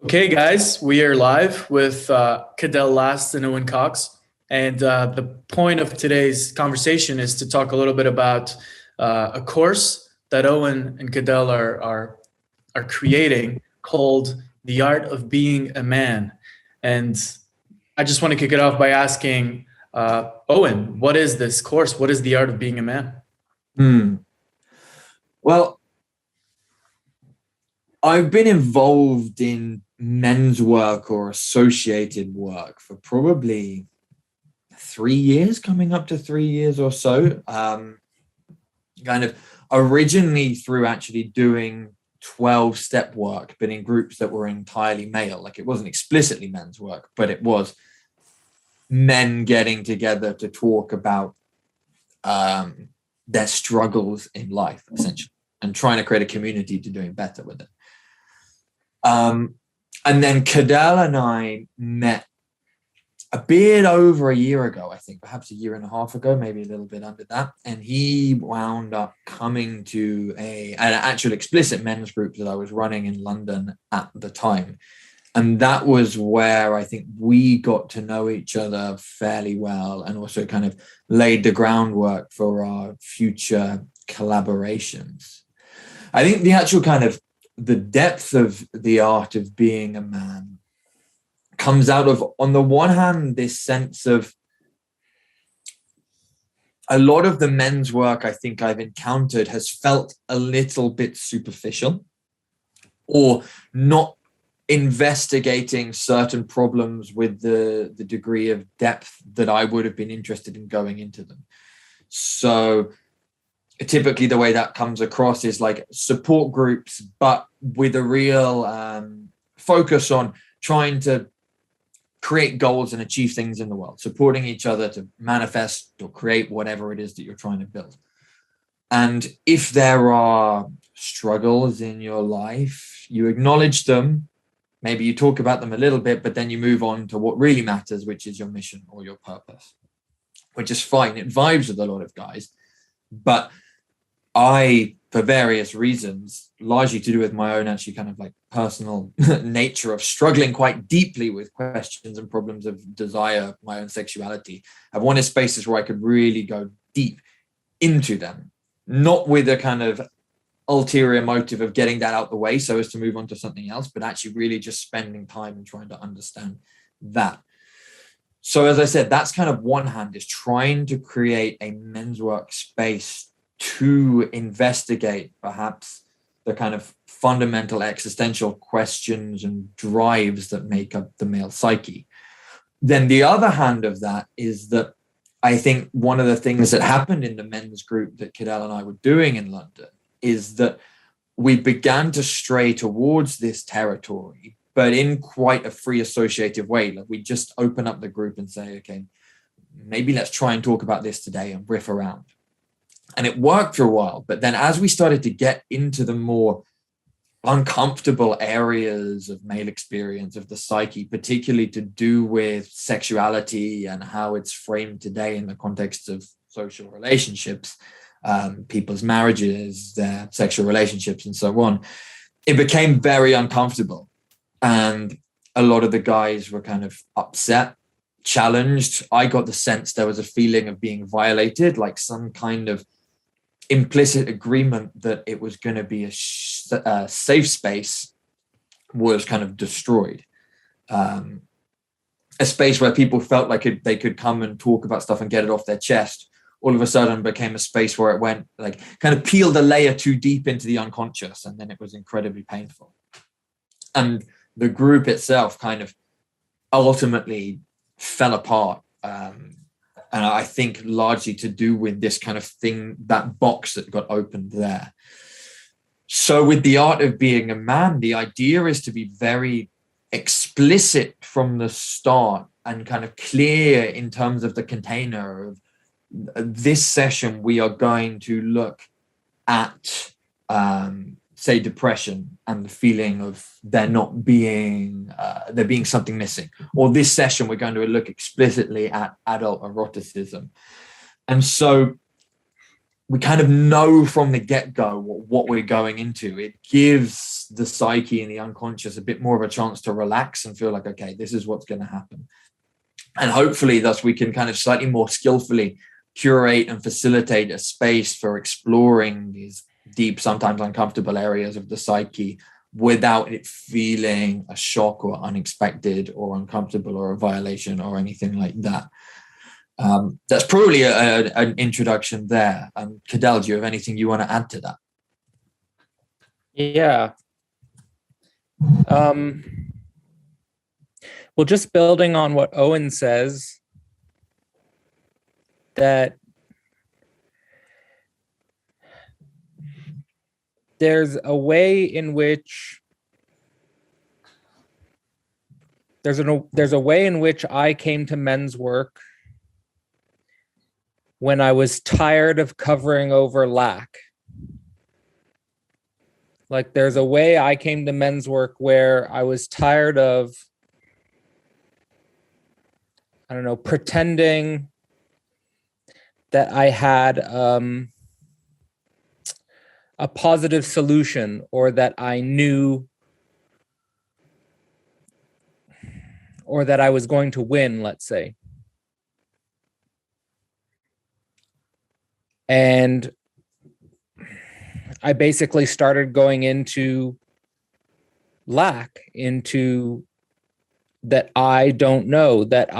Okay, guys, we are live with Cadell Last and Owen Cox. And the point of today's conversation is to talk a little bit about a course that Owen and Cadell are creating called The Art of Being a Man. And I just want to kick it off by asking Owen, what is this course? What is The Art of Being a Man? Well, I've been involved in men's work or associated work for probably 3 years, coming up to 3 years or so. Kind of originally through actually doing 12-step work, but in groups that were entirely male. Like, it wasn't explicitly men's work, but it was men getting together to talk about their struggles in life, essentially, and trying to create a community to doing better with it. And then Cadell and I met a bit over a year ago, I think, perhaps a year and a half ago, maybe a little bit under that. And he wound up coming to an actual explicit men's group that I was running in London at the time. And that was where I think we got to know each other fairly well, and also kind of laid the groundwork for our future collaborations. I think the actual kind of the depth of the art of being a man comes out of, on the one hand, this sense of a lot of the men's work I think I've encountered has felt a little bit superficial, or not investigating certain problems with the degree of depth that I would have been interested in going into them. So typically the way that comes across is like support groups, but with a real focus on trying to create goals and achieve things in the world, supporting each other to manifest or create whatever it is that you're trying to build. And if there are struggles in your life, you acknowledge them, maybe you talk about them a little bit, but then you move on to what really matters, which is your mission or your purpose, which is fine. It vibes with a lot of guys. But I, for various reasons, largely to do with my own actually kind of like personal nature of struggling quite deeply with questions and problems of desire, my own sexuality, I've wanted spaces where I could really go deep into them, not with a kind of ulterior motive of getting that out the way so as to move on to something else, but actually really just spending time and trying to understand that. So as I said, that's kind of one hand, is trying to create a men's work space to investigate perhaps the kind of fundamental existential questions and drives that make up the male psyche. Then the other hand of that is that I think one of the things that happened in the men's group that Cadell and I were doing in London is that we began to stray towards this territory, but in quite a free associative way. Like, we just open up the group and say, okay, maybe let's try and talk about this today and riff around. And it worked for a while. But then as we started to get into the more uncomfortable areas of male experience, of the psyche, particularly to do with sexuality and how it's framed today in the context of social relationships, people's marriages, their sexual relationships, and so on, it became very uncomfortable. And a lot of the guys were kind of upset, challenged. I got the sense there was a feeling of being violated, like some kind of implicit agreement that it was going to be a safe space was kind of destroyed. A space where people felt like they could come and talk about stuff and get it off their chest, all of a sudden became a space where it went like kind of peeled a layer too deep into the unconscious, and then it was incredibly painful. And the group itself kind of ultimately fell apart. And I think largely to do with this kind of thing, that box that got opened there. So with the art of being a man, the idea is to be very explicit from the start and kind of clear in terms of the container of this session. We are going to look at, say, depression and the feeling of there being something missing. Or this session, we're going to look explicitly at adult eroticism. And so we kind of know from the get-go what we're going into. It gives the psyche and the unconscious a bit more of a chance to relax and feel like, okay, this is what's going to happen. And hopefully thus we can kind of slightly more skillfully curate and facilitate a space for exploring these deep, sometimes uncomfortable areas of the psyche without it feeling a shock or unexpected or uncomfortable or a violation or anything like that. That's probably an introduction there. Cadell, do you have anything you want to add to that? Yeah. Well, just building on what Owen says, that there's a way in which there's a way in which I came to men's work when I was tired of covering over lack. Like, there's a way I came to men's work where I was tired of, I don't know, pretending that I had a positive solution, or that I knew, or that I was going to win, let's say. And I basically started going into lack, into that I don't know, that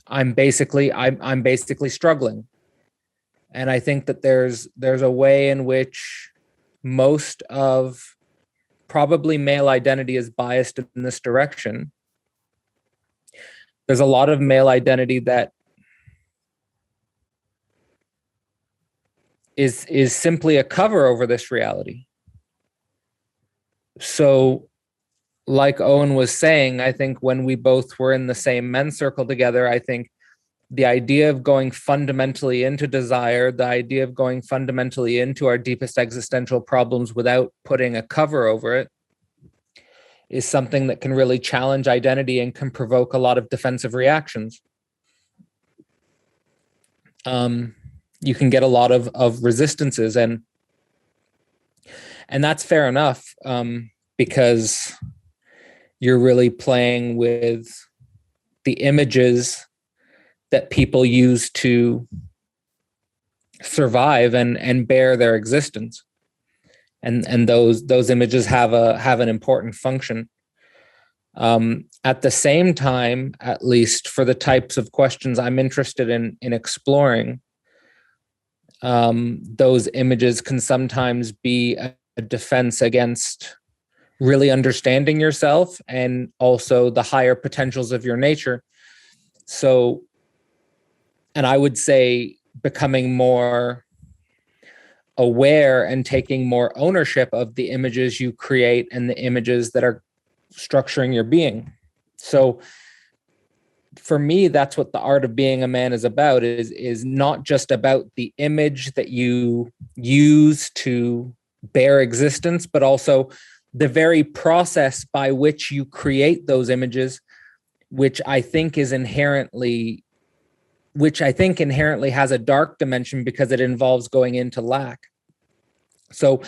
I'm basically struggling. And I think that there's a way in which most of probably male identity is biased in this direction. There's a lot of male identity that is simply a cover over this reality. So, like Owen was saying, I think when we both were in the same men's circle together, I think the idea of going fundamentally into desire, the idea of going fundamentally into our deepest existential problems without putting a cover over it, is something that can really challenge identity and can provoke a lot of defensive reactions. You can get a lot of resistances, and that's fair enough, because you're really playing with the images that people use to survive and bear their existence, and those images have an important function. At the same time, at least for the types of questions I'm interested in exploring, those images can sometimes be a defense against really understanding yourself and also the higher potentials of your nature. So, and I would say becoming more aware and taking more ownership of the images you create and the images that are structuring your being. So for me, that's what the art of being a man is about, is not just about the image that you use to bear existence, but also the very process by which you create those images, which I think inherently has a dark dimension because it involves going into lack. So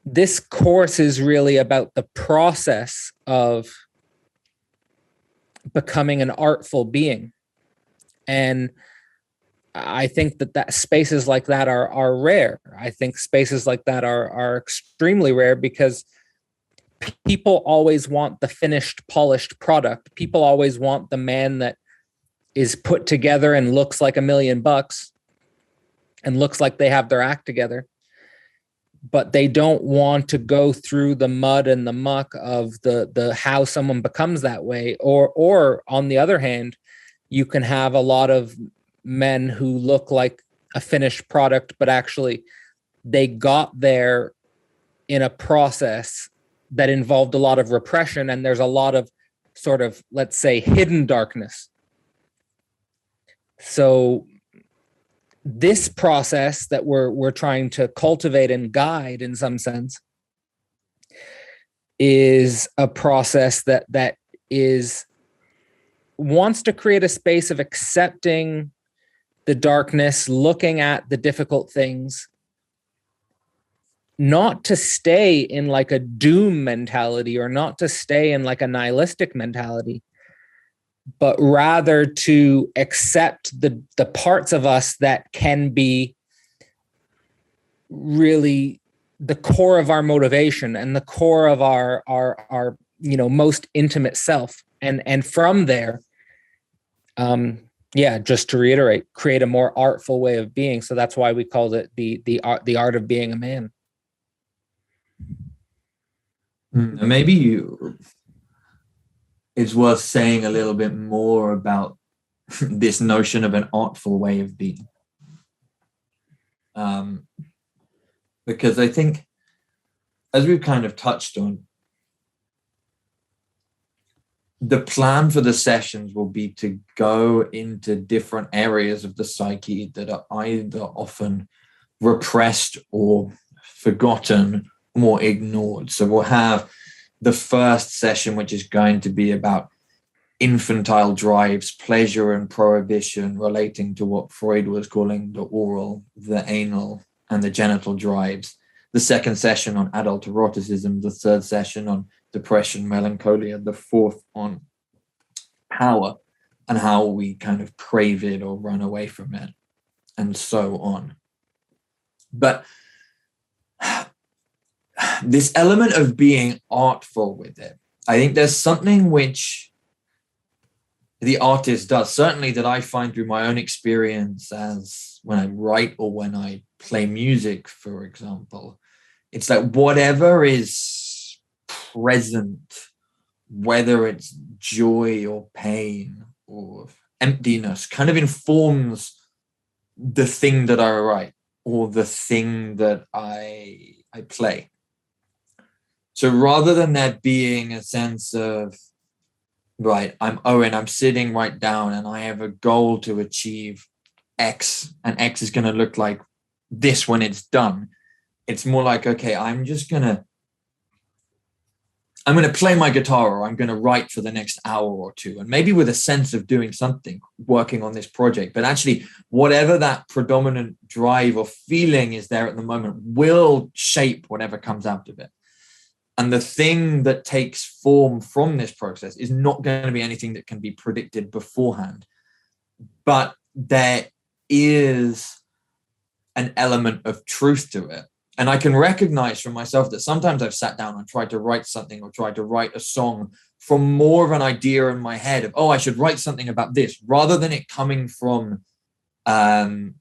this course is really about the process of becoming an artful being. And I think that spaces like that are rare. I think spaces like that are extremely rare because people always want the finished, polished product. People always want the man that is put together and looks like $1 million and looks like they have their act together. But they don't want to go through the mud and the muck of the how someone becomes that way. Or on the other hand, you can have a lot of men who look like a finished product, but actually they got there in a process that involved a lot of repression, and there's a lot of sort of, let's say, hidden darkness. So this process that we're trying to cultivate and guide in some sense is a process that wants to create a space of accepting the darkness, looking at the difficult things, not to stay in like a doom mentality or not to stay in like a nihilistic mentality, but rather to accept the parts of us that can be really the core of our motivation and the core of our most intimate self. And from there, just to reiterate, create a more artful way of being. So that's why we called it the art of being a man. Maybe it's worth saying a little bit more about this notion of an artful way of being. Because I think, as we've kind of touched on, the plan for the sessions will be to go into different areas of the psyche that are either often repressed or forgotten or ignored. So we'll have the first session, which is going to be about infantile drives, pleasure and prohibition, relating to what Freud was calling the oral, the anal, and the genital drives. The second session on adult eroticism, the third session on depression, melancholia, the fourth on power and how we kind of crave it or run away from it, and so on. But this element of being artful with it, I think there's something which the artist does, certainly that I find through my own experience as when I write or when I play music, for example. It's like whatever is present, whether it's joy or pain or emptiness, kind of informs the thing that I write or the thing that I play. So rather than there being a sense of, right, I'm Owen, I'm sitting right down and I have a goal to achieve X, and X is going to look like this when it's done. It's more like, okay, I'm going to play my guitar, or I'm going to write for the next hour or two, and maybe with a sense of doing something, working on this project. But actually, whatever that predominant drive or feeling is there at the moment will shape whatever comes out of it. And the thing that takes form from this process is not going to be anything that can be predicted beforehand. But there is an element of truth to it. And I can recognize from myself that sometimes I've sat down and tried to write something or tried to write a song from more of an idea in my head of, oh, I should write something about this, rather than it coming from a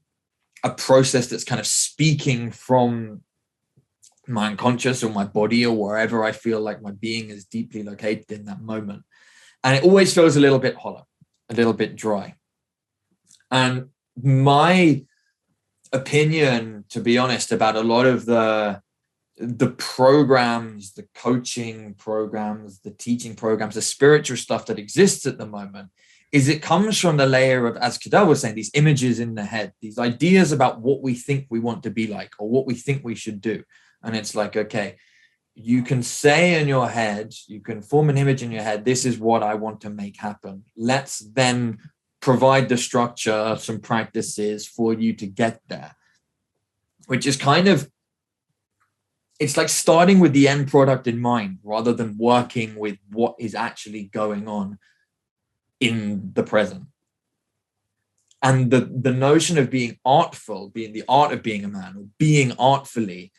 process that's kind of speaking from my unconscious or my body or wherever I feel like my being is deeply located in that moment. And it always feels a little bit hollow, a little bit dry. And my opinion, to be honest, about a lot of the programs, the coaching programs, the teaching programs, the spiritual stuff that exists at the moment, is it comes from the layer of, as Cadell was saying, these images in the head, these ideas about what we think we want to be like or what we think we should do. And it's like, okay, you can say in your head, you can form an image in your head, this is what I want to make happen. Let's then provide the structure, some practices for you to get there, which is kind of, it's like starting with the end product in mind rather than working with what is actually going on in the present. And the notion of being artful, being the art of being a man, or being artfully,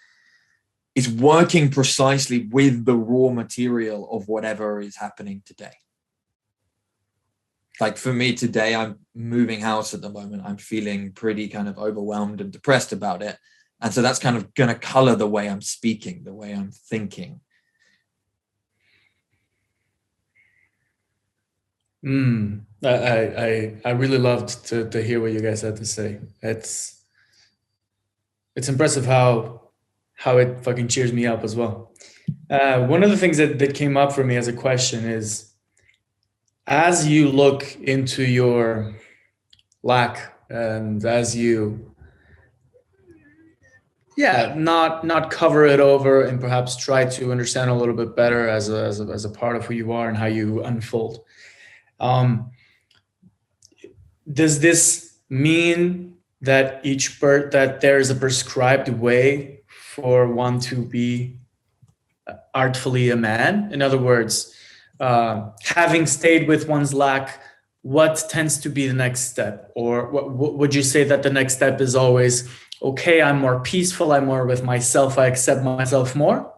is working precisely with the raw material of whatever is happening today. Like for me today, I'm moving house at the moment. I'm feeling pretty kind of overwhelmed and depressed about it. And so that's kind of going to color the way I'm speaking, the way I'm thinking. I really loved to hear what you guys had to say. It's impressive how it fucking cheers me up as well. One of the things that came up for me as a question is, as you look into your lack and as you not cover it over and perhaps try to understand a little bit better as a part of who you are and how you unfold, does this mean that that there's a prescribed way for one to be artfully a man? In other words, having stayed with one's lack, what tends to be the next step? Or what would you say that the next step is always, okay, I'm more peaceful, I'm more with myself, I accept myself more?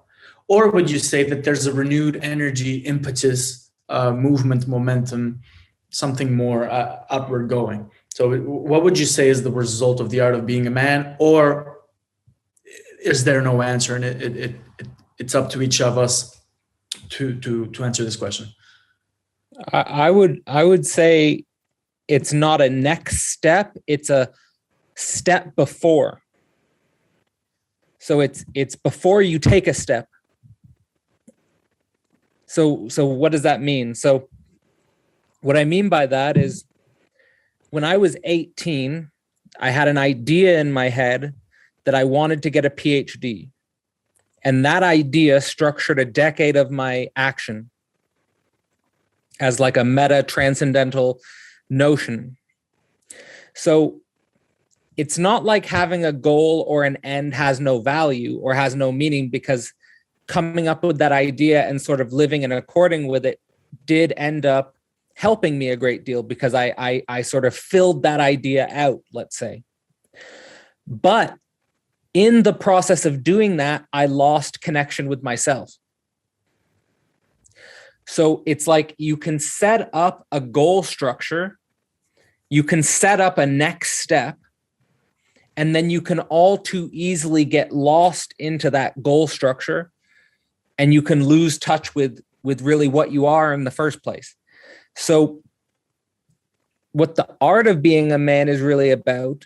Or would you say that there's a renewed energy, impetus, movement, momentum, something more upward going? So what would you say is the result of the art of being a man? Or is there no answer, and it's up to each of us to answer this question? I would say it's not a next step, it's a step before. So it's before you take a step. So what does that mean? So what I mean by that is, when I was 18, I had an idea in my head that I wanted to get a PhD. And that idea structured a decade of my action as like a meta transcendental notion. So it's not like having a goal or an end has no value or has no meaning, because coming up with that idea and sort of living in according with it did end up helping me a great deal, because I sort of filled that idea out, let's say. But in the process of doing that, I lost connection with myself. So it's like you can set up a goal structure, you can set up a next step, and then you can all too easily get lost into that goal structure, and you can lose touch with really what you are in the first place. So what the art of being a man is really about,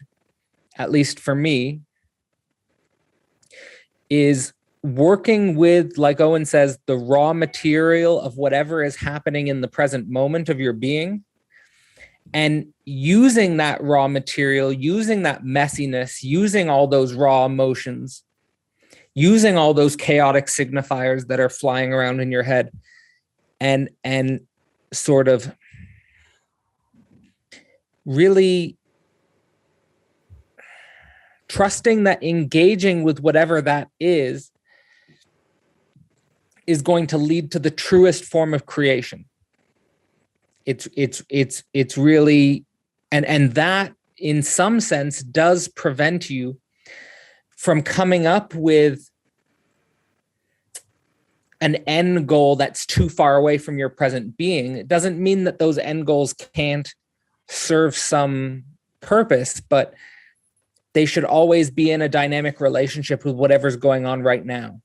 at least for me, is working with, like Owen says, the raw material of whatever is happening in the present moment of your being, and using that raw material, using that messiness, using all those raw emotions, using all those chaotic signifiers that are flying around in your head, and sort of really trusting that engaging with whatever that is going to lead to the truest form of creation. It's really, and that in some sense does prevent you from coming up with an end goal that's too far away from your present being. It doesn't mean that those end goals can't serve some purpose, but they should always be in a dynamic relationship with whatever's going on right now.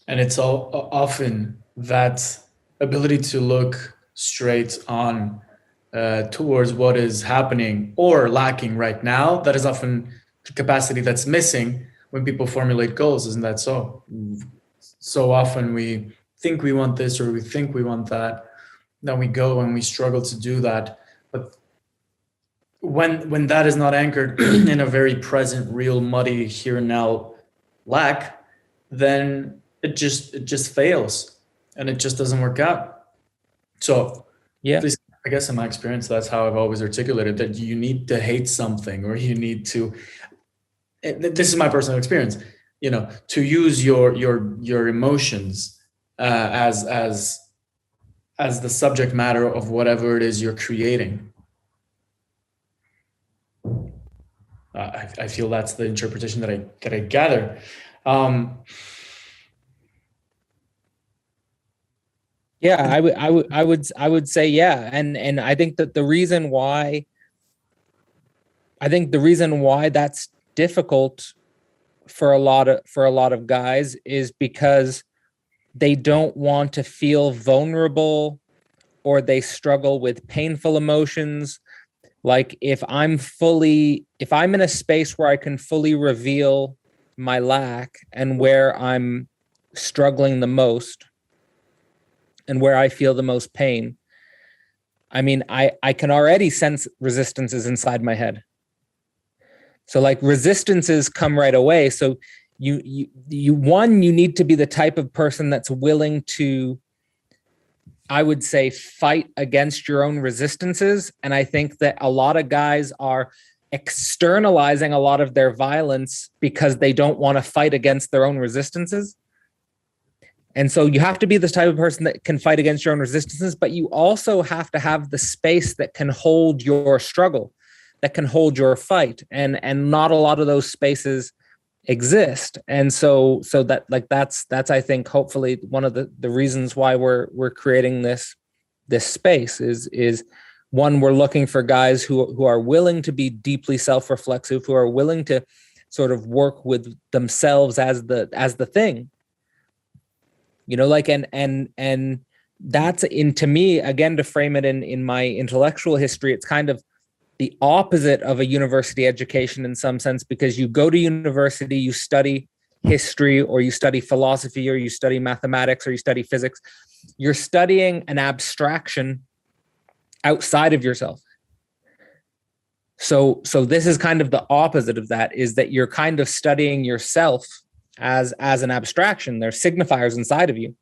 And it's all often that ability to look straight on towards what is happening or lacking right now. That is often the capacity that's missing when people formulate goals. Isn't that so? So often we think we want this or we think we want that. Then we go and we struggle to do that. But when that is not anchored in a very present, real, muddy here and now lack, then it just fails and it just doesn't work out. So yeah, at least, I guess in my experience, that's how I've always articulated that you need to hate something, or you need to, this is my personal experience, to use your emotions as the subject matter of whatever it is you're creating. I feel that's the interpretation that I gather. Yeah, I would say yeah, and I think that the reason why that's difficult for a lot of guys is because they don't want to feel vulnerable, or they struggle with painful emotions. Like if I'm in a space where I can fully reveal my lack and where I'm struggling the most and where I feel the most pain, I mean, I can already sense resistances inside my head. So like resistances come right away. So you need to be the type of person that's willing to I would say, fight against your own resistances. And I think that a lot of guys are externalizing a lot of their violence because they don't want to fight against their own resistances. And so you have to be this type of person that can fight against your own resistances, but you also have to have the space that can hold your struggle, that can hold your fight. And not a lot of those spaces exist. And so that's I think hopefully one of the reasons why we're creating this space is one, we're looking for guys who are willing to be deeply self-reflexive, who are willing to sort of work with themselves as the thing, like, and that's to me, again, to frame it in my intellectual history, it's kind of the opposite of a university education in some sense, because you go to university, you study history, or you study philosophy, or you study mathematics, or you study physics. You're studying an abstraction outside of yourself. So this is kind of the opposite of that, is that you're kind of studying yourself as an abstraction. There's signifiers inside of you.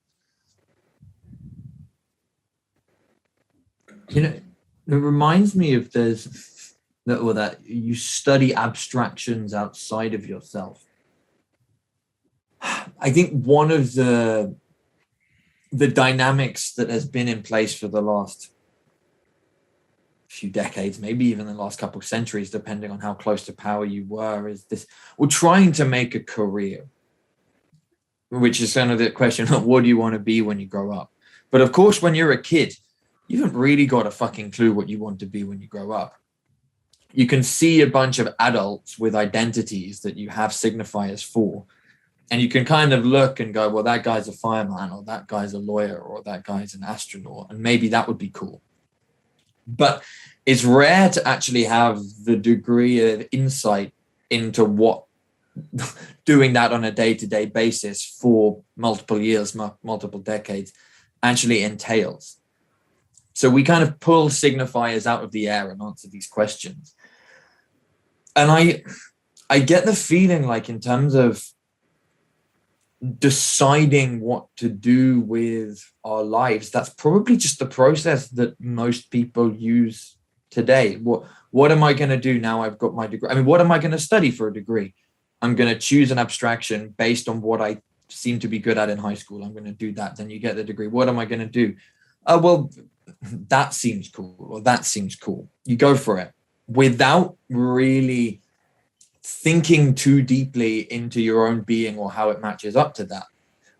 It reminds me of that you study abstractions outside of yourself. I think one of the dynamics that has been in place for the last few decades, maybe even the last couple of centuries, depending on how close to power you were, is this: we're trying to make a career, which is kind of the question of what do you want to be when you grow up? But of course, when you're a kid, you haven't really got a fucking clue what you want to be when you grow up. You can see a bunch of adults with identities that you have signifiers for, and you can kind of look and go, well, that guy's a fireman, or that guy's a lawyer, or that guy's an astronaut, and maybe that would be cool. But it's rare to actually have the degree of insight into what doing that on a day-to-day basis for multiple years, multiple decades actually entails. So we kind of pull signifiers out of the air and answer these questions. And I get the feeling like, in terms of deciding what to do with our lives, that's probably just the process that most people use today. What am I going to do now I've got my degree? I mean, what am I going to study for a degree? I'm going to choose an abstraction based on what I seem to be good at in high school. I'm going to do that. Then you get the degree. What am I going to do? Oh, well, that seems cool, or that seems cool. You go for it without really thinking too deeply into your own being or how it matches up to that.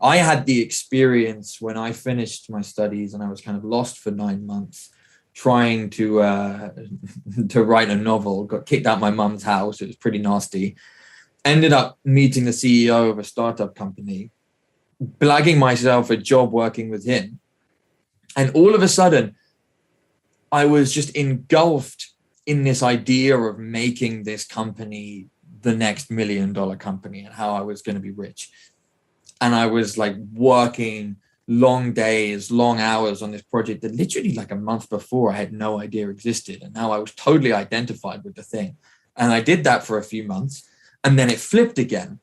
I had the experience when I finished my studies and I was kind of lost for 9 months trying to write a novel, got kicked out my mum's house. It was pretty nasty. Ended up meeting the CEO of a startup company, blagging myself a job working with him. And all of a sudden, I was just engulfed in this idea of making this company the next $1 million company and how I was going to be rich. And I was like working long days, long hours on this project that literally like a month before I had no idea existed. And now I was totally identified with the thing. And I did that for a few months, and then it flipped again.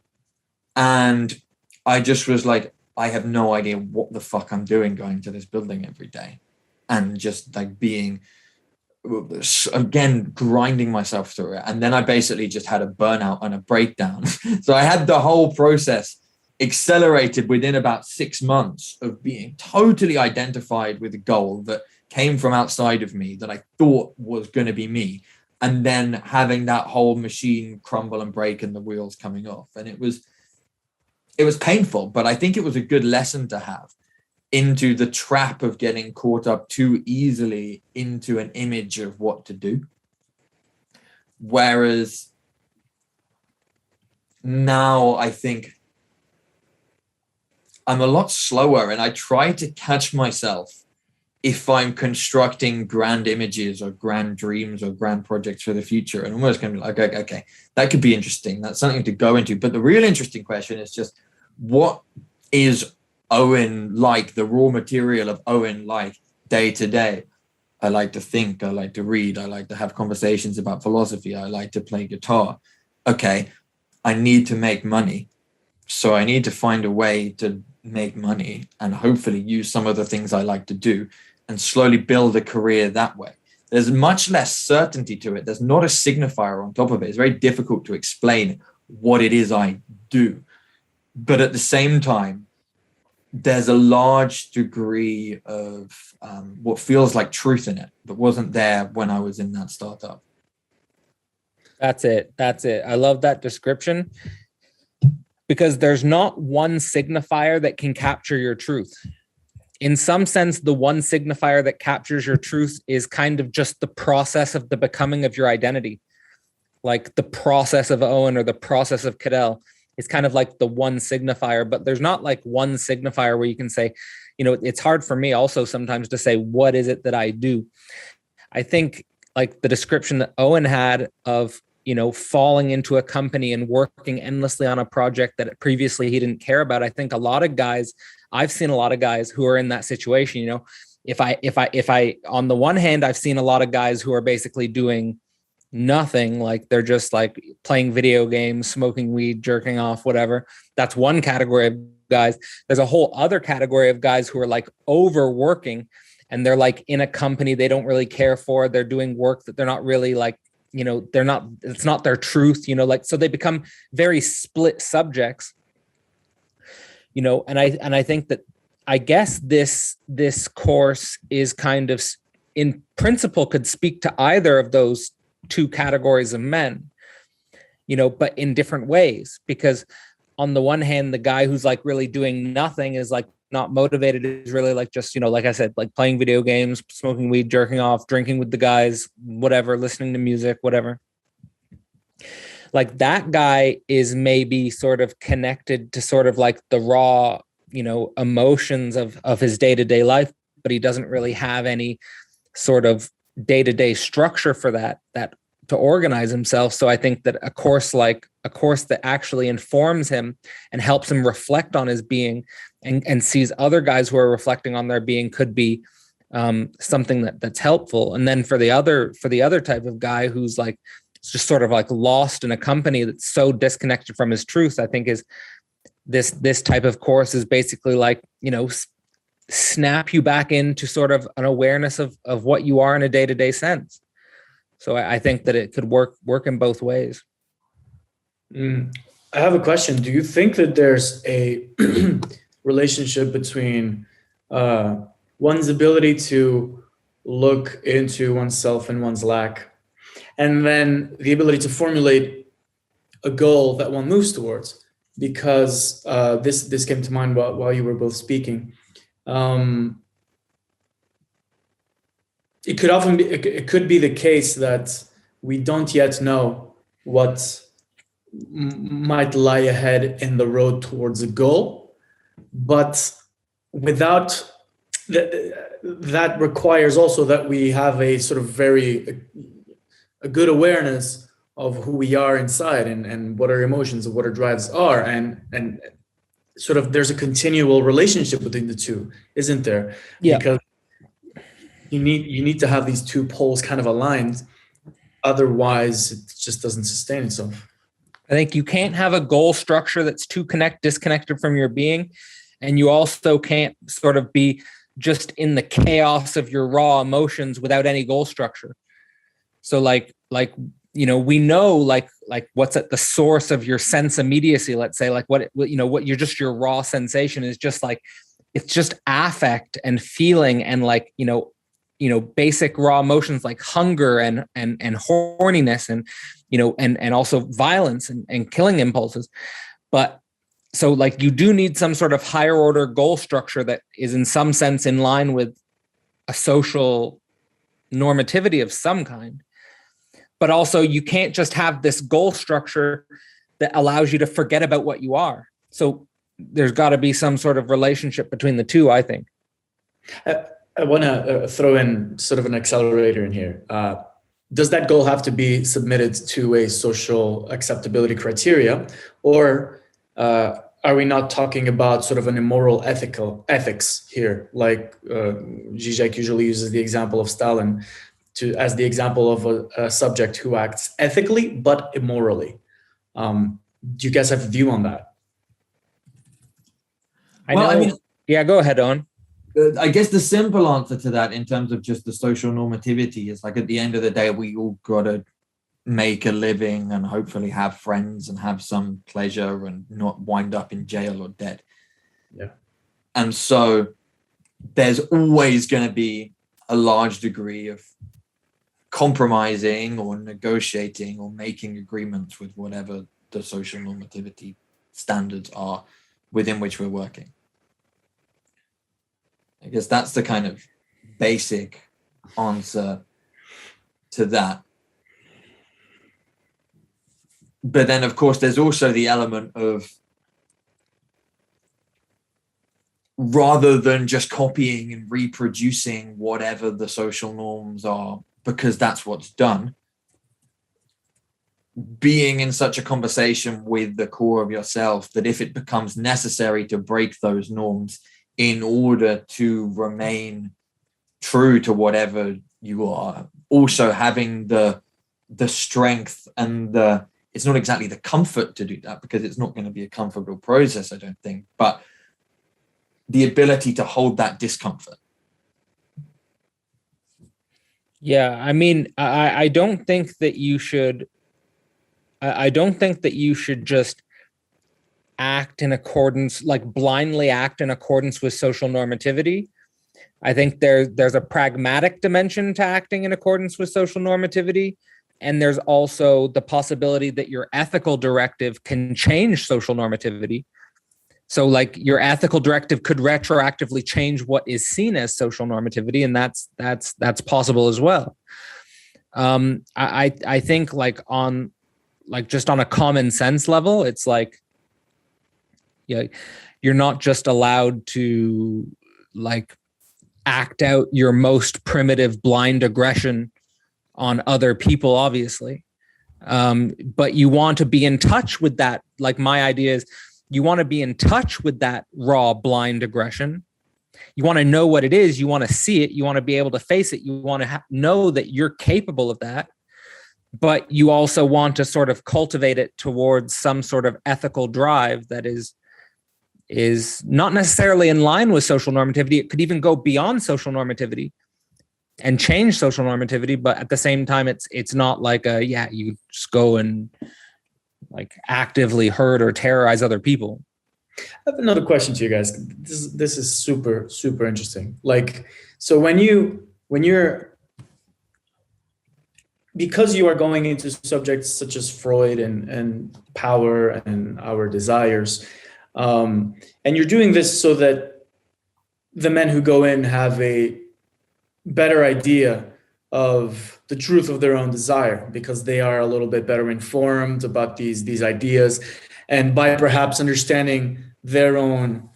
And I just was like, I have no idea what the fuck I'm doing going to this building every day. And just like being, again, grinding myself through it. And then I basically just had a burnout and a breakdown. So I had the whole process accelerated within about 6 months of being totally identified with a goal that came from outside of me that I thought was going to be me. And then having that whole machine crumble and break and the wheels coming off. And it was painful, but I think it was a good lesson to have into the trap of getting caught up too easily into an image of what to do. Whereas now I think I'm a lot slower, and I try to catch myself if I'm constructing grand images or grand dreams or grand projects for the future, and almost going to be like, okay, that could be interesting. That's something to go into. But the real interesting question is just, what is Owen like, the raw material of Owen like day to day? I like to think, I like to read, I like to have conversations about philosophy, I like to play guitar. Okay, I need to make money. So I need to find a way to make money and hopefully use some of the things I like to do and slowly build a career that way. There's much less certainty to it. There's not a signifier on top of it. It's very difficult to explain what it is I do. But at the same time, there's a large degree of what feels like truth in it that wasn't there when I was in that startup. That's it. I love that description, because there's not one signifier that can capture your truth. In some sense, the one signifier that captures your truth is kind of just the process of the becoming of your identity. Like the process of Owen or the process of Cadell is kind of like the one signifier, but there's not like one signifier where you can say, it's hard for me also sometimes to say, what is it that I do? I think like the description that Owen had of, falling into a company and working endlessly on a project that previously he didn't care about. I think I've seen a lot of guys who are in that situation. If I, on the one hand, I've seen a lot of guys who are basically doing nothing, like they're just like playing video games, smoking weed, jerking off, whatever. That's one category of guys. There's a whole other category of guys who are like overworking, and they're like in a company they don't really care for. They're doing work that they're not really like, it's not their truth, so they become very split subjects, and I think that, I guess this course is kind of in principle could speak to either of those two categories of men, but in different ways, because on the one hand, the guy who's like really doing nothing is like not motivated, is really like just, like I said, like playing video games, smoking weed, jerking off, drinking with the guys, whatever, listening to music, whatever. Like that guy is maybe sort of connected to sort of like the raw, emotions of his day-to-day life, but he doesn't really have any sort of day-to-day structure for that to organize himself. So I think that a course that actually informs him and helps him reflect on his being and sees other guys who are reflecting on their being could be something that's helpful. And then for the other type of guy who's like just sort of like lost in a company that's so disconnected from his truth, I think is this type of course is basically like, snap you back into sort of an awareness of what you are in a day-to-day sense. So I think that it could work in both ways. I have a question. Do you think that there's a relationship between one's ability to look into oneself and one's lack, and then the ability to formulate a goal that one moves towards? Because this came to mind while you were both speaking. It could be the case that we don't yet know what might lie ahead in the road towards a goal, but without that requires also that we have a sort of a good awareness of who we are inside and what our emotions and what our drives are, and sort of there's a continual relationship between the two, isn't there? Yeah. Because you need to have these two poles kind of aligned, otherwise it just doesn't sustain itself. I think you can't have a goal structure that's too disconnected from your being, and you also can't sort of be just in the chaos of your raw emotions without any goal structure. So like we know like what's at the source of your sense immediacy, let's say, like what you're just your raw sensation is just like, it's just affect and feeling and like, basic raw emotions like hunger and horniness and also violence and killing impulses. But so like you do need some sort of higher order goal structure that is in some sense in line with a social normativity of some kind. But also you can't just have this goal structure that allows you to forget about what you are. So there's got to be some sort of relationship between the two, I think. I want to throw in sort of an accelerator in here. Does that goal have to be submitted to a social acceptability criteria, or are we not talking about sort of an immoral ethics here? Like Zizek usually uses the example of Stalin as the example of a subject who acts ethically but immorally. Do you guys have a view on that? Yeah, go ahead, Owen. I guess the simple answer to that in terms of just the social normativity is like, at the end of the day, we all got to make a living and hopefully have friends and have some pleasure and not wind up in jail or dead. Yeah. And so there's always going to be a large degree of compromising or negotiating or making agreements with whatever the social normativity standards are within which we're working. I guess that's the kind of basic answer to that. But then, of course, there's also the element of, rather than just copying and reproducing whatever the social norms are, because that's what's done, being in such a conversation with the core of yourself that if it becomes necessary to break those norms in order to remain true to whatever you are, also having the strength and it's not exactly the comfort to do that, because it's not going to be a comfortable process, I don't think, but the ability to hold that discomfort. Yeah, I mean, I don't think that you should. I don't think that you should just act in accordance, like blindly act in accordance with social normativity. I think there's a pragmatic dimension to acting in accordance with social normativity. And there's also the possibility that your ethical directive can change social normativity. So like your ethical directive could retroactively change what is seen as social normativity. And that's possible as well. I think just on a common sense level, it's like, yeah, you're not just allowed to like act out your most primitive blind aggression on other people, obviously. But you want to be in touch with that. Like my idea is you want to be in touch with that raw blind aggression. You want to know what it is. You want to see it. You want to be able to face it. You want to know that you're capable of that. But you also want to sort of cultivate it towards some sort of ethical drive that is not necessarily in line with social normativity. It could even go beyond social normativity and change social normativity, but at the same time, it's not like you just go and like actively hurt or terrorize other people. I have another question to you guys. This is super, super interesting. Like, so when you're, because you are going into subjects such as Freud and power and our desires, and you're doing this so that the men who go in have a better idea of the truth of their own desire, because they are a little bit better informed about these ideas, and by perhaps understanding their own,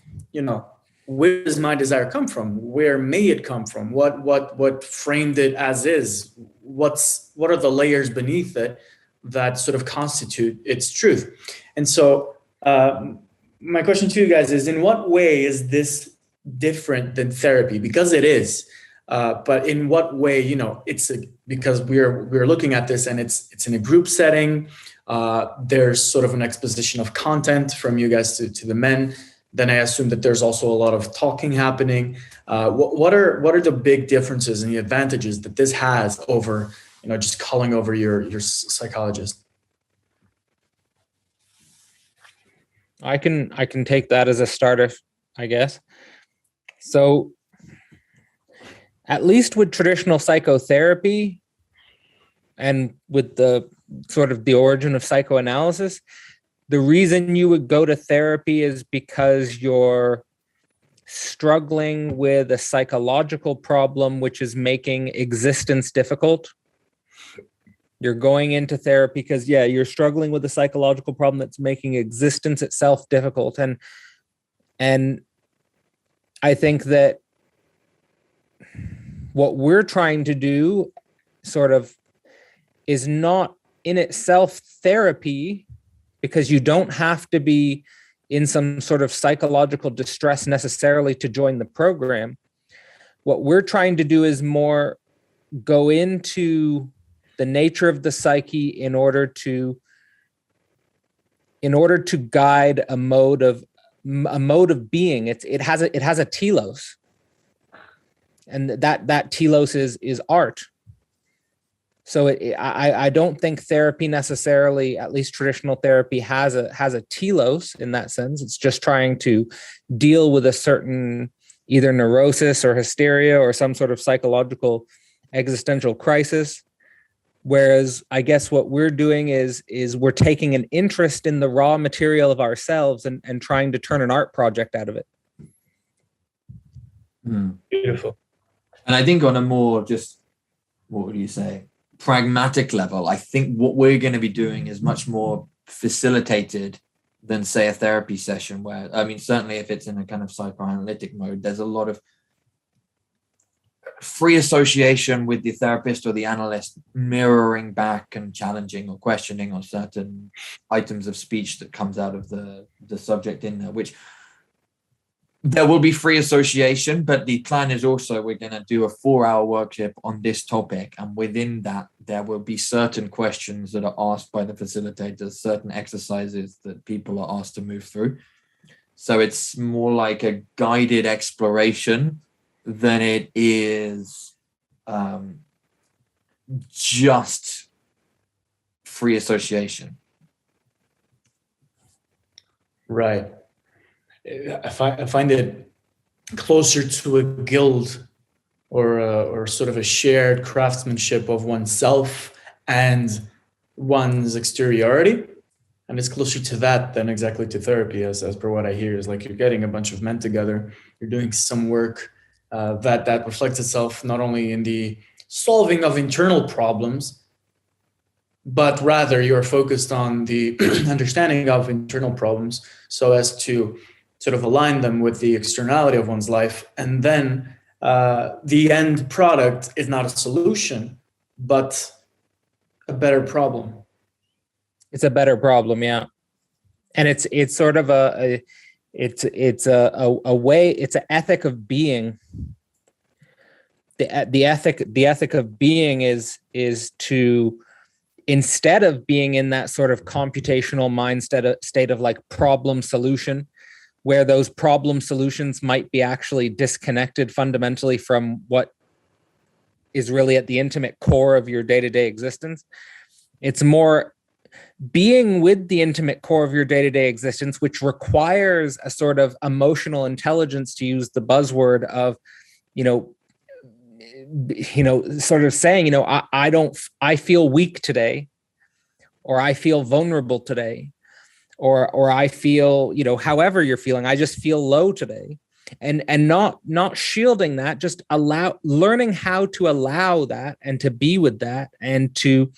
where does my desire come from? Where may it come from? What framed it as is? What are the layers beneath it that sort of constitute its truth? And so my question to you guys is, in what way is this different than therapy? Because it is. But in what way, because we're looking at this and it's in a group setting. There's sort of an exposition of content from you guys to the men. Then I assume that there's also a lot of talking happening. What are the big differences and the advantages that this has over, just calling over your psychologist? I can take that as a starter, I guess. So at least with traditional psychotherapy and with the sort of the origin of psychoanalysis, the reason you would go to therapy is because you're struggling with a psychological problem which is making existence difficult. You're going into therapy because, you're struggling with a psychological problem that's making existence itself difficult. And I think that what we're trying to do sort of is not in itself therapy, because you don't have to be in some sort of psychological distress necessarily to join the program. What we're trying to do is more go into the nature of the psyche in order to guide a mode of a mode of being. It has a telos, and that telos is art. So I don't think therapy necessarily, at least traditional therapy, has a telos in that sense. It's just trying to deal with a certain either neurosis or hysteria or some sort of psychological existential crisis. Whereas I guess what we're doing is we're taking an interest in the raw material of ourselves and trying to turn an art project out of it. Beautiful. And I think on a more just, what would you say, pragmatic level, I think what we're going to be doing is much more facilitated than, say, a therapy session where, I mean, certainly if it's in a kind of psychoanalytic mode, there's a lot of free association with the therapist or the analyst mirroring back and challenging or questioning on certain items of speech that comes out of the subject in there, which there will be free association, but the plan is also we're going to do a 4-hour workshop on this topic. And within that, there will be certain questions that are asked by the facilitators, certain exercises that people are asked to move through. So it's more like a guided exploration than it is just free association. Right. I find it closer to a guild or sort of a shared craftsmanship of oneself and one's exteriority. And it's closer to that than exactly to therapy, as per what I hear, is like you're getting a bunch of men together, you're doing some work that reflects itself not only in the solving of internal problems, but rather you're focused on the understanding of internal problems so as to sort of align them with the externality of one's life. And then the end product is not a solution, but a better problem. It's a better problem, yeah. And it's sort of a way, it's an ethic of being. The ethic of being is to, instead of being in that sort of computational mind state of like problem solution, where those problem solutions might be actually disconnected fundamentally from what is really at the intimate core of your day-to-day existence. It's more being with the intimate core of your day-to-day existence, which requires a sort of emotional intelligence, to use the buzzword of, sort of saying, I feel weak today, or I feel vulnerable today, or I feel, however you're feeling, I just feel low today. And not shielding that, just learning how to allow that and to be with that and to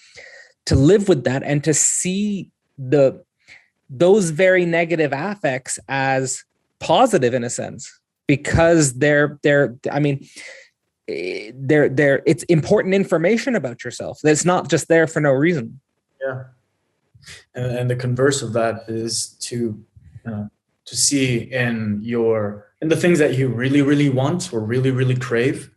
live with that and to see those very negative affects as positive in a sense, because it's important information about yourself. That's not just there for no reason. Yeah. And the converse of that is to see in the things that you really, really want or really, really crave,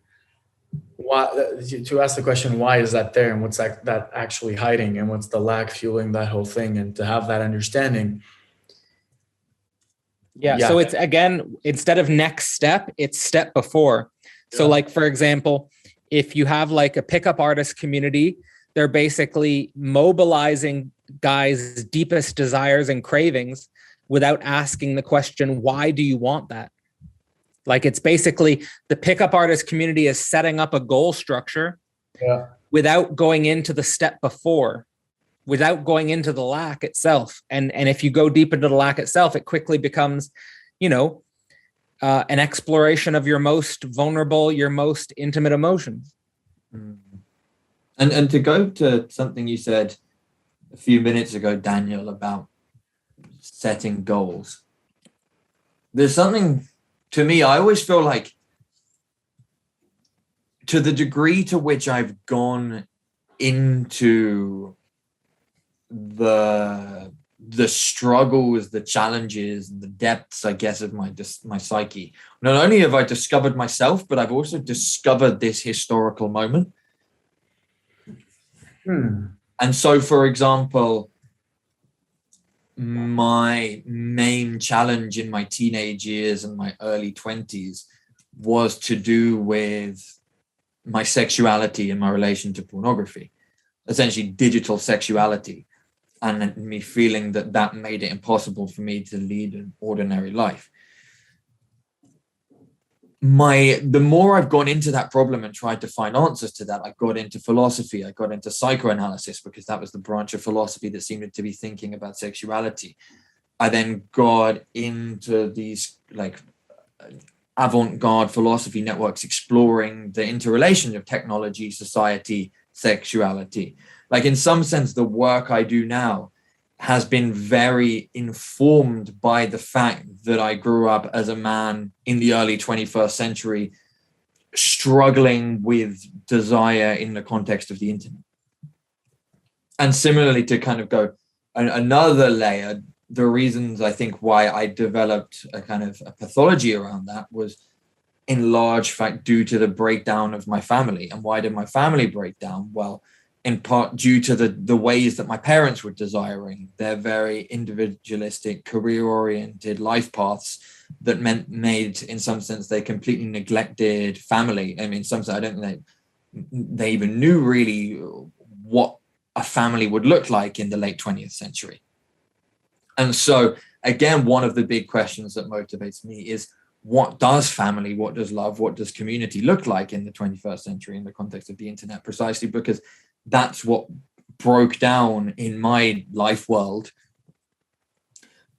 to ask the question, why is that there, and what's that actually hiding, and what's the lack fueling that whole thing, and to have that understanding. Yeah. So it's, again, instead of next step, it's step before. Yeah. So like, for example, if you have like a pickup artist community, they're basically mobilizing guys' deepest desires and cravings without asking the question, why do you want that? Like, it's basically the pickup artist community is setting up a goal structure without going into the step before, without going into the lack itself. And if you go deep into the lack itself, it quickly becomes, an exploration of your most vulnerable, your most intimate emotions. And to go to something you said a few minutes ago, Daniel, about setting goals. There's something, to me, I always feel like, to the degree to which I've gone into the struggles, the challenges, the depths, I guess, of my psyche, not only have I discovered myself, but I've also discovered this historical moment. And so, for example, my main challenge in my teenage years and my early 20s was to do with my sexuality and my relation to pornography, essentially digital sexuality, and me feeling that that made it impossible for me to lead an ordinary life. The more I've gone into that problem and tried to find answers to that, I got into philosophy, I got into psychoanalysis, because that was the branch of philosophy that seemed to be thinking about sexuality. I then got into these like avant-garde philosophy networks exploring the interrelation of technology, society, sexuality. Like, in some sense, the work I do now has been very informed by the fact that I grew up as a man in the early 21st century, struggling with desire in the context of the internet. And similarly, to kind of go another layer, the reasons I think why I developed a kind of a pathology around that was in large fact due to the breakdown of my family. And why did my family break down? Well, in part due to the ways that my parents were desiring their very individualistic, career-oriented life paths that made, in some sense, they completely neglected family. I mean, in some sense, I don't think they even knew really what a family would look like in the late 20th century. And so, again, one of the big questions that motivates me is, what does family, what does love, what does community look like in the 21st century in the context of the internet? Precisely because that's what broke down in my life world.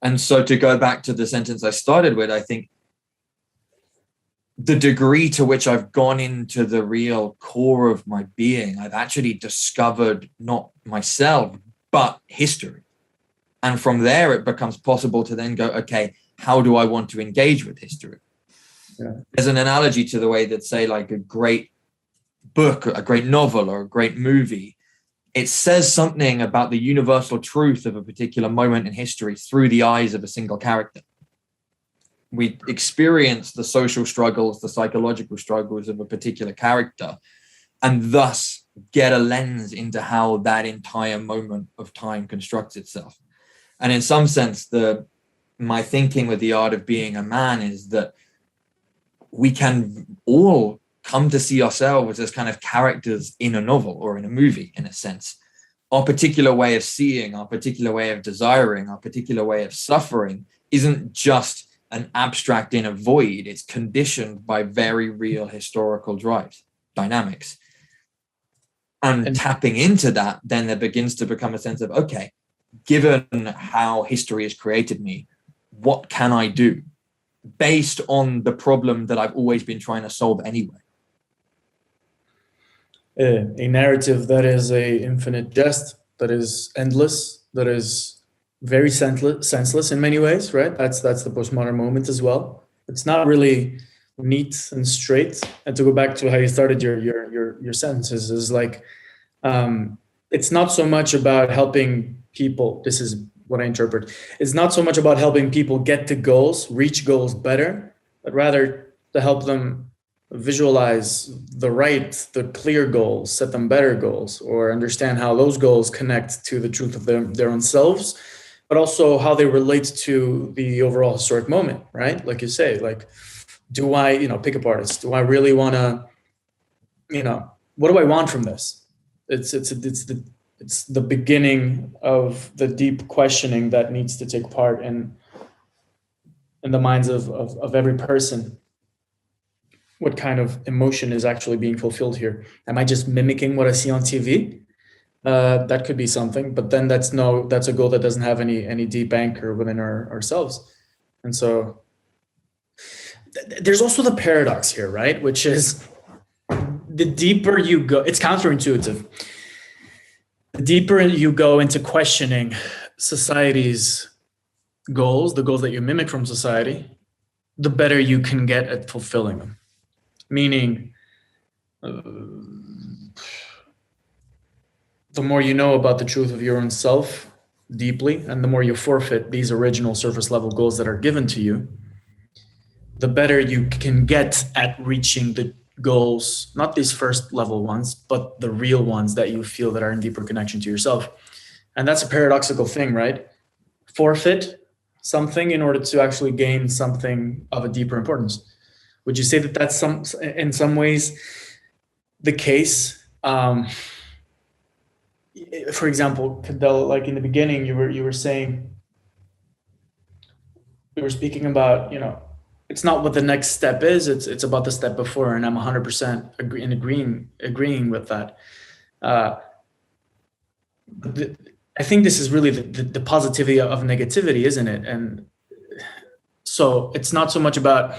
And so, to go back to the sentence I started with, I think the degree to which I've gone into the real core of my being, I've actually discovered not myself, but history. And from there, it becomes possible to then go, okay, how do I want to engage with history? Yeah. There's an analogy to the way that, say, like a great book, a great novel, or a great movie, it says something about the universal truth of a particular moment in history through the eyes of a single character. We experience the social struggles, the psychological struggles of a particular character, and thus get a lens into how that entire moment of time constructs itself. And in some sense, my thinking with the art of being a man is that we can all come to see ourselves as kind of characters in a novel or in a movie, in a sense. Our particular way of seeing, our particular way of desiring, our particular way of suffering isn't just an abstract inner void. It's conditioned by very real historical drives, dynamics. And tapping into that, then there begins to become a sense of, okay, given how history has created me, what can I do based on the problem that I've always been trying to solve anyway? A narrative that is a infinite jest, that is endless, that is very senseless in many ways, right? That's the postmodern moment as well. It's not really neat and straight. And to go back to how you started your sentences, is like, it's not so much about helping people. This is what I interpret. It's not so much about helping people get to goals, reach goals better, but rather to help them visualize the clear goals, set them better goals, or understand how those goals connect to the truth of their own selves, but also how they relate to the overall historic moment, right? Like you say, like, do I, pickup artist, do I really want to, what do I want from this? It's the beginning of the deep questioning that needs to take part in the minds of every person. What kind of emotion is actually being fulfilled here? Am I just mimicking what I see on TV? That could be something, but then that's a goal that doesn't have any deep anchor within ourselves. And so there's also the paradox here, right? Which is, the deeper you go, it's counterintuitive. The deeper you go into questioning society's goals, the goals that you mimic from society, the better you can get at fulfilling them. Meaning, the more you know about the truth of your own self deeply, and the more you forfeit these original surface level goals that are given to you, the better you can get at reaching the goals, not these first level ones, but the real ones that you feel that are in deeper connection to yourself. And that's a paradoxical thing, right? forfeit something in order to actually gain something of a deeper importance. Would you say that that's in some ways the case? For example, Cadell, like in the beginning, you were saying, we were speaking about, it's not what the next step is, it's about the step before, and I'm 100% agreeing with that. I think this is really the positivity of negativity, isn't it? And so it's not so much about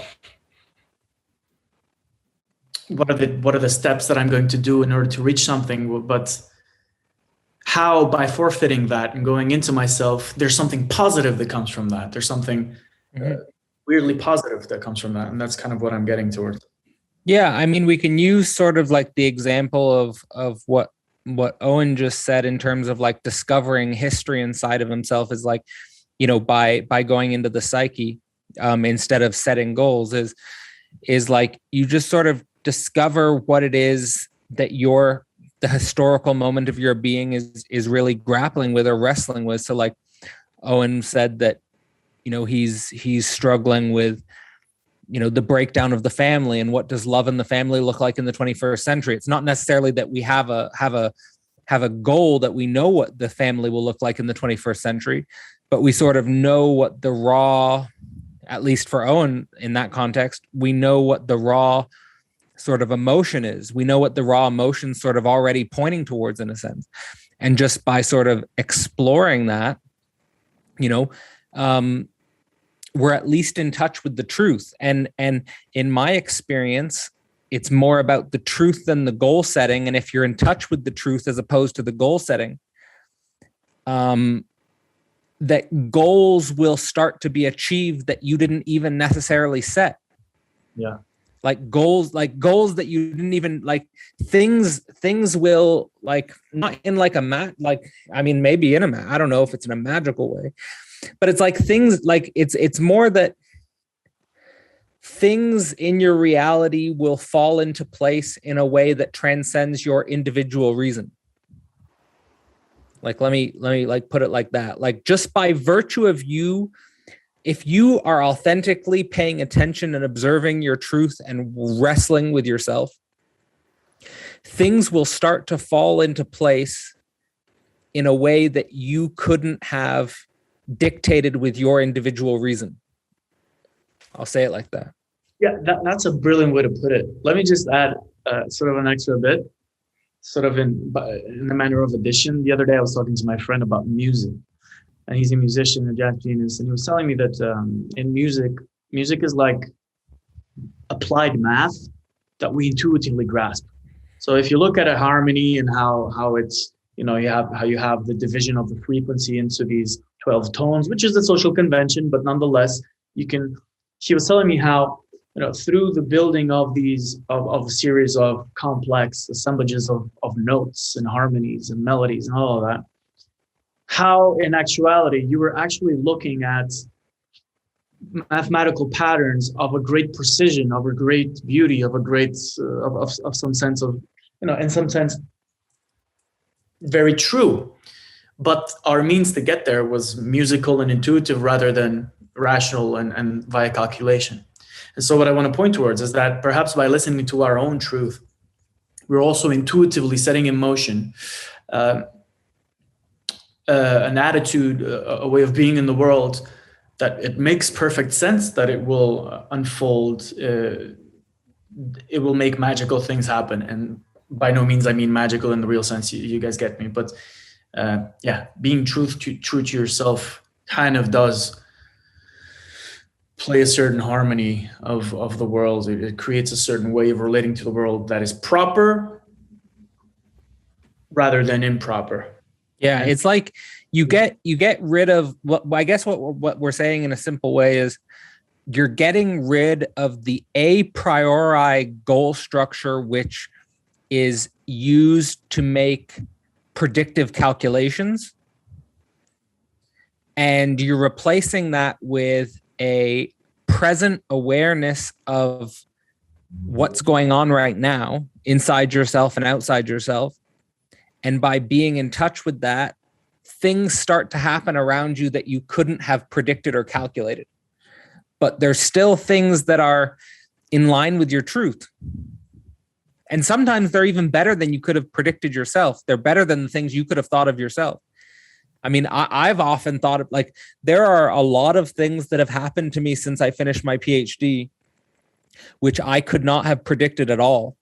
what are the steps that I'm going to do in order to reach something, but how, by forfeiting that and going into myself, there's something positive that comes from that. There's something weirdly positive that comes from that. And that's kind of what I'm getting towards. Yeah, I mean, we can use sort of like the example of what Owen just said in terms of like discovering history inside of himself is like, by going into the psyche instead of setting goals is like you just sort of discover what it is that the historical moment of your being is really grappling with or wrestling with. So like Owen said that, he's struggling with, the breakdown of the family and what does love in the family look like in the 21st century. It's not necessarily that we have a goal that we know what the family will look like in the 21st century, but we sort of know what the raw, at least for Owen in that context, we know what the raw sort of emotion is. We know what the raw emotion sort of already pointing towards in a sense. And just by sort of exploring that, we're at least in touch with the truth. And in my experience, it's more about the truth than the goal setting. And if you're in touch with the truth as opposed to the goal setting, that goals will start to be achieved that you didn't even necessarily set. Yeah. Like goals that you didn't even like, things will, like, not in like maybe in I don't know if it's in a magical way, but it's like things like it's more that things in your reality will fall into place in a way that transcends your individual reason. Like, let me like put it like that. Like, just by virtue of you, if you are authentically paying attention and observing your truth and wrestling with yourself, things will start to fall into place in a way that you couldn't have dictated with your individual reason. I'll say it like that. Yeah, that's a brilliant way to put it. Let me just add sort of an extra bit, sort of in the manner of addition. The other day I was talking to my friend about music. And he's a musician, a jazz pianist, and he was telling me that in music is like applied math that we intuitively grasp. So if you look at a harmony and how it's, you have the division of the frequency into these 12 tones, which is the social convention, but nonetheless, she was telling me how, through the building of of a series of complex assemblages of notes and harmonies and melodies and all of that, how in actuality you were actually looking at mathematical patterns of a great precision, of a great beauty, of a great of some sense of, in some sense, very true. But our means to get there was musical and intuitive rather than rational and via calculation. And so what I want to point towards is that perhaps by listening to our own truth, we're also intuitively setting in motion an attitude, a way of being in the world that it makes perfect sense that it will unfold. It will make magical things happen. And by no means I mean magical in the real sense. You guys get me. But being true to yourself kind of does play a certain harmony of the world. It creates a certain way of relating to the world that is proper rather than improper. Yeah, it's like you get rid of what I guess what we're saying in a simple way is you're getting rid of the a priori goal structure, which is used to make predictive calculations, and you're replacing that with a present awareness of what's going on right now inside yourself and outside yourself. And by being in touch with that, things start to happen around you that you couldn't have predicted or calculated. But there's still things that are in line with your truth. And sometimes they're even better than you could have predicted yourself. They're better than the things you could have thought of yourself. I mean, I've often thought of, like, there are a lot of things that have happened to me since I finished my PhD, which I could not have predicted at all.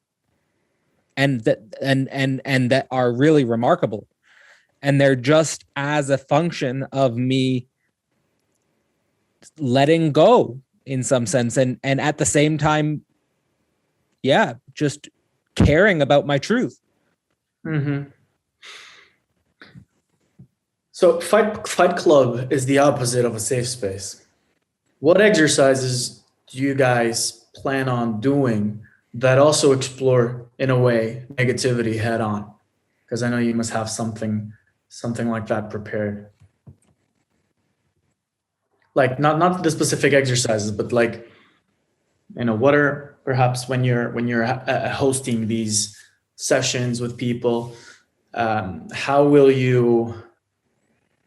And that are really remarkable. And they're just as a function of me letting go in some sense. And at the same time, yeah, just caring about my truth. Mm-hmm. So Fight Club is the opposite of a safe space. What exercises do you guys plan on doing that also explore, in a way, negativity head on? Because I know you must have something like that prepared. Like not the specific exercises, but like, you know, what are perhaps when you're hosting these sessions with people, how will you?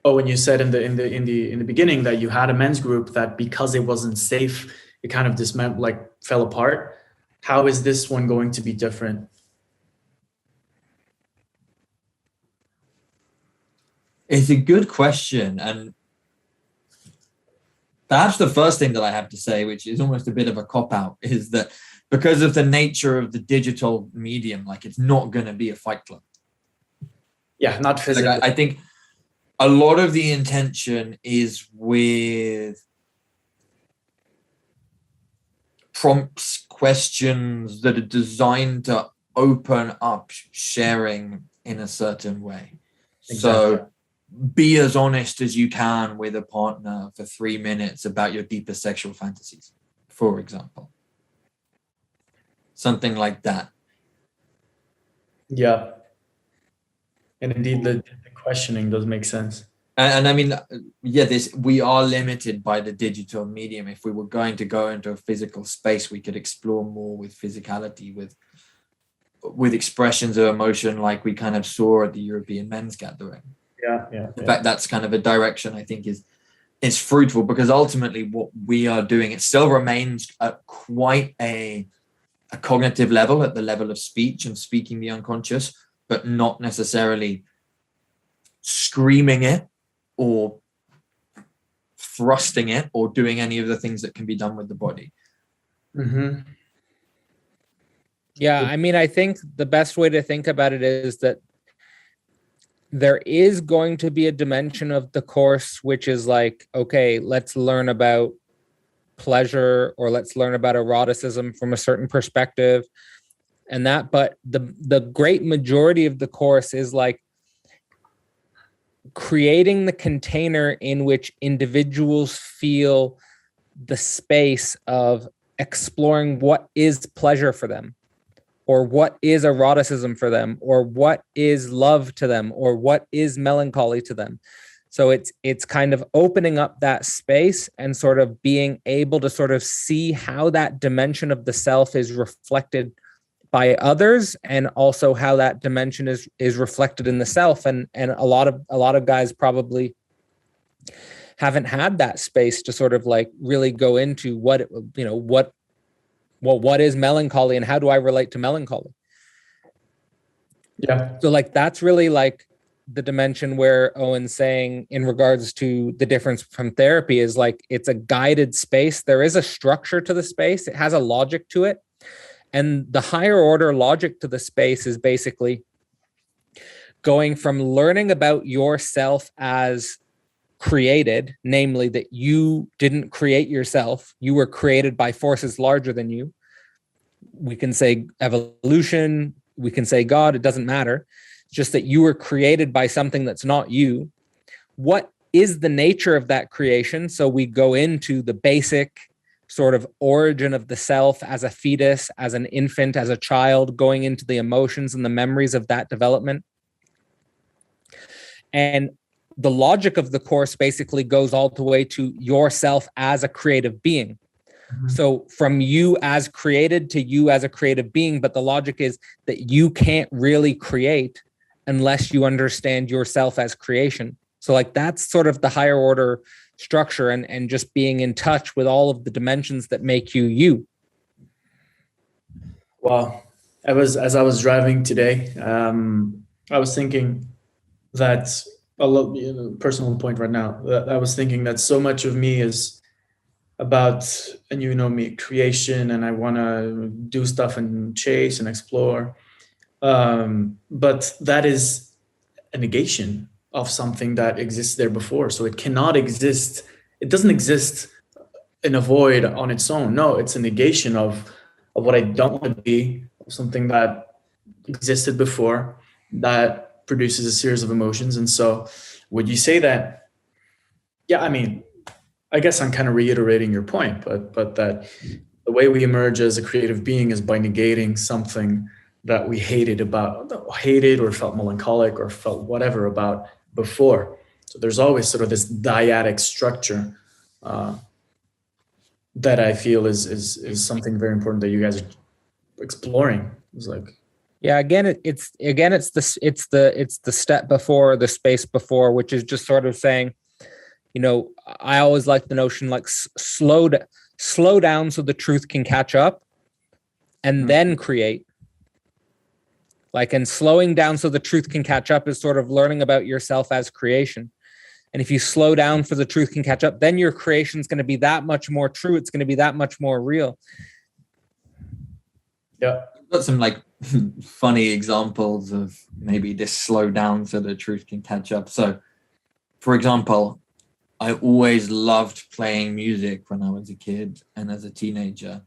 Oh, when you said in the beginning that you had a men's group that because it wasn't safe, it kind of fell apart. How is this one going to be different? It's a good question. And perhaps the first thing that I have to say, which is almost a bit of a cop-out, is that because of the nature of the digital medium, like, it's not going to be a fight club. Yeah, not physical. Like, I think a lot of the intention is with prompts, questions that are designed to open up sharing in a certain way. Exactly. So be as honest as you can with a partner for 3 minutes about your deepest sexual fantasies, for example. Something like that. Yeah. And indeed, the questioning does make sense. And I mean, yeah, we are limited by the digital medium. If we were going to go into a physical space, we could explore more with physicality, with expressions of emotion, like we kind of saw at the European men's gathering. Yeah. In fact, that's kind of a direction I think is fruitful, because ultimately what we are doing, it still remains at quite a cognitive level, at the level of speech and speaking the unconscious, but not necessarily screaming it or thrusting it or doing any of the things that can be done with the body. Mm-hmm. Yeah, I mean, I think the best way to think about it is that there is going to be a dimension of the course which is like, okay, let's learn about pleasure, or let's learn about eroticism from a certain perspective and that. But the great majority of the course is like creating the container in which individuals feel the space of exploring what is pleasure for them, or what is eroticism for them, or what is love to them, or what is melancholy to them. So it's kind of opening up that space and sort of being able to sort of see how that dimension of the self is reflected by others, and also how that dimension is reflected in the self. And a lot of guys probably haven't had that space to sort of like really go into what is melancholy and how do I relate to melancholy? Yeah. So like, that's really like the dimension where Owen's saying in regards to the difference from therapy is like, it's a guided space. There is a structure to the space. It has a logic to it. And the higher order logic to the space is basically going from learning about yourself as created, namely that you didn't create yourself. You were created by forces larger than you. We can say evolution, we can say God, it doesn't matter. It's just that you were created by something that's not you. What is the nature of that creation? So we go into the basic sort of origin of the self as a fetus, as an infant, as a child, going into the emotions and the memories of that development. And the logic of the course basically goes all the way to yourself as a creative being. Mm-hmm. So from you as created to you as a creative being, but the logic is that you can't really create unless you understand yourself as creation. So like that's sort of the higher order structure, and just being in touch with all of the dimensions that make you you. Well, as I was driving today, I was thinking that a lot, personal point right now, that I was thinking that so much of me is about, and you know me, creation, and I want to do stuff and chase and explore. But that is a negation of something that exists there before. So it cannot exist. It doesn't exist in a void on its own. No, it's a negation of what I don't want to be, of something that existed before that produces a series of emotions. And so would you say that, yeah, I mean, I guess I'm kind of reiterating your point, but that the way we emerge as a creative being is by negating something that we hated or felt melancholic or felt whatever about before. So there's always sort of this dyadic structure that I feel is something very important that you guys are exploring. It's like, yeah, it's the step before, the space before, which is just sort of saying, I always like the notion like slow down so the truth can catch up, and then create. Like, and slowing down so the truth can catch up is sort of learning about yourself as creation. And if you slow down for the truth can catch up, then your creation is going to be that much more true. It's going to be that much more real. Yeah. I've got some like funny examples of maybe this slow down so the truth can catch up. So, for example, I always loved playing music when I was a kid and as a teenager.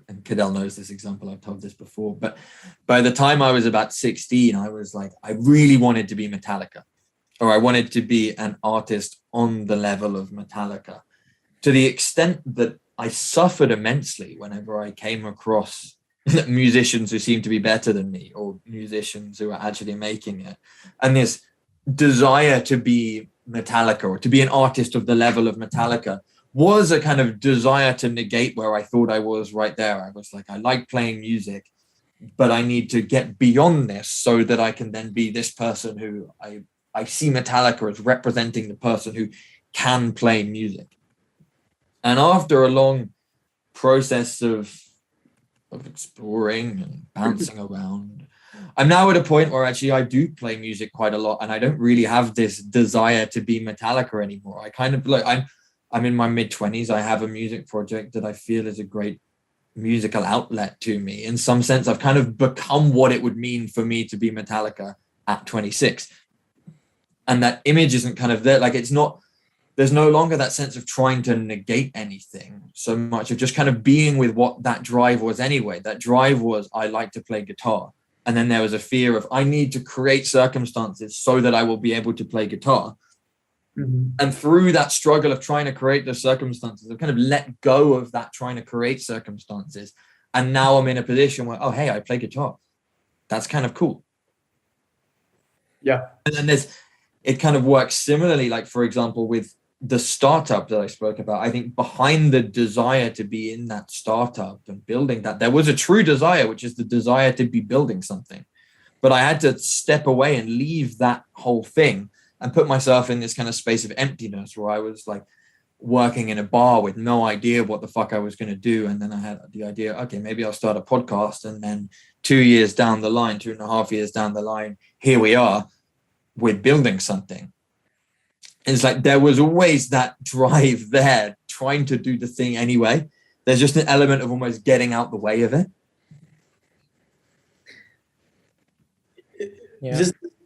And Cadell knows this example, I've told this before. But by the time I was about 16, I was like, I really wanted to be Metallica, or I wanted to be an artist on the level of Metallica, to the extent that I suffered immensely whenever I came across musicians who seemed to be better than me, or musicians who are actually making it. And this desire to be Metallica, or to be an artist of the level of Metallica, was a kind of desire to negate where I thought I was right there. I was like, I like playing music, but I need to get beyond this so that I can then be this person who I see Metallica as representing the person who can play music. And after a long process of exploring and bouncing around, I'm now at a point where actually I do play music quite a lot, and I don't really have this desire to be Metallica anymore. I kind of like, I'm in my mid-20s. I have a music project that I feel is a great musical outlet to me. In some sense, I've kind of become what it would mean for me to be Metallica at 26. And that image isn't kind of there. Like, it's not, there's no longer that sense of trying to negate anything, so much of just kind of being with what that drive was anyway. That drive was, I like to play guitar. And then there was a fear of, I need to create circumstances so that I will be able to play guitar. Mm-hmm. And through that struggle of trying to create those circumstances, I've kind of let go of that trying to create circumstances. And now I'm in a position where, oh, hey, I play guitar. That's kind of cool. Yeah. And then it kind of works similarly, like, for example, with the startup that I spoke about. I think behind the desire to be in that startup and building that, there was a true desire, which is the desire to be building something. But I had to step away and leave that whole thing and put myself in this kind of space of emptiness where I was like working in a bar with no idea what the fuck I was going to do. And then I had the idea, okay, maybe I'll start a podcast. And then 2 years down the line, 2.5 years down the line, here we are, we're building something. It's like there was always that drive there, trying to do the thing anyway. There's just an element of almost getting out the way of it. Yeah.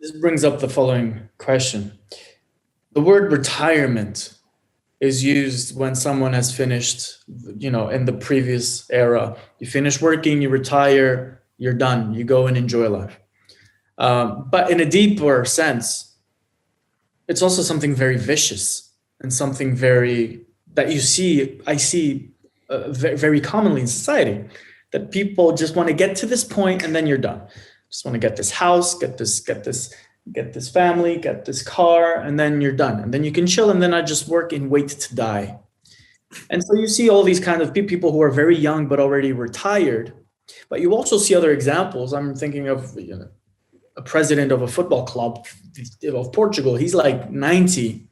This brings up the following question. The word retirement is used when someone has finished, in the previous era. You finish working, you retire, you're done. You go and enjoy life. But in a deeper sense, it's also something very vicious and something that I see very commonly in society, that people just want to get to this point and then you're done. Just want to get this house, get this family, get this car, and then you're done. And then you can chill, and then I just work and wait to die. And so you see all these kind of people who are very young but already retired. But you also see other examples. I'm thinking of a president of a football club of Portugal. He's like 90,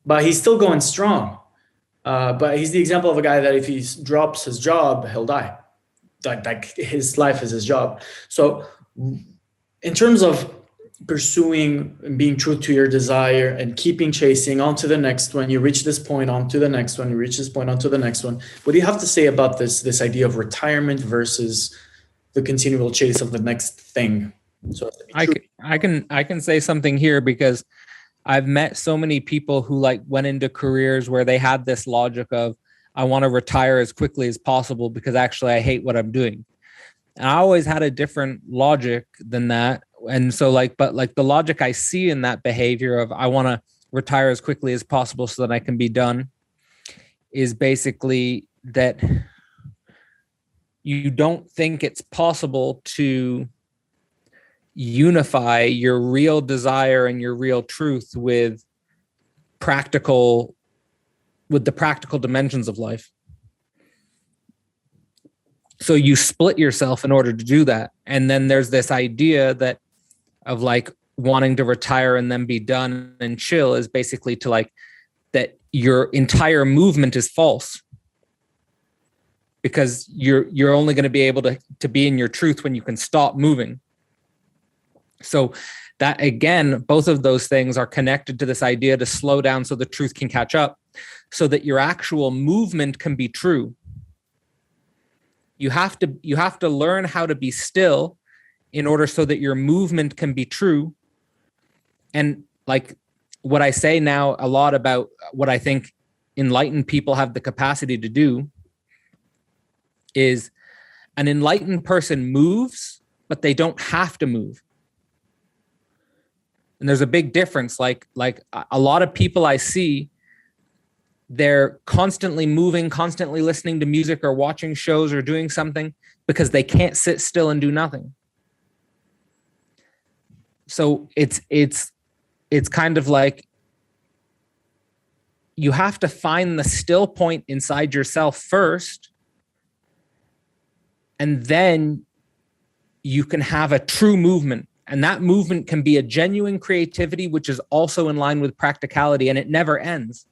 but he's still going strong. But he's the example of a guy that if he drops his job, he'll die. Like his life is his job. So in terms of pursuing and being true to your desire and keeping chasing on to the next one, you reach this point, on to the next one, you reach this point, on to the next one. What do you have to say about this idea of retirement versus the continual chase of the next thing? So I can say something here, because I've met so many people who like went into careers where they had this logic of, I want to retire as quickly as possible because actually I hate what I'm doing. And I always had a different logic than that. And so but the logic I see in that behavior of I want to retire as quickly as possible so that I can be done is basically that you don't think it's possible to unify your real desire and your real truth with the practical dimensions of life. So you split yourself in order to do that. And then there's this idea of like wanting to retire and then be done and chill is basically to like that your entire movement is false, because you're only going to be able to be in your truth when you can stop moving. So that, again, both of those things are connected to this idea to slow down so the truth can catch up, so that your actual movement can be true. You have to learn how to be still in order so that your movement can be true. And like what I say now a lot about what I think enlightened people have the capacity to do is an enlightened person moves, but they don't have to move. And there's a big difference. Like a lot of people I see, they're constantly moving, constantly listening to music or watching shows or doing something because they can't sit still and do nothing. So it's kind of like you have to find the still point inside yourself first, and then you can have a true movement. And that movement can be a genuine creativity, which is also in line with practicality, and it never ends.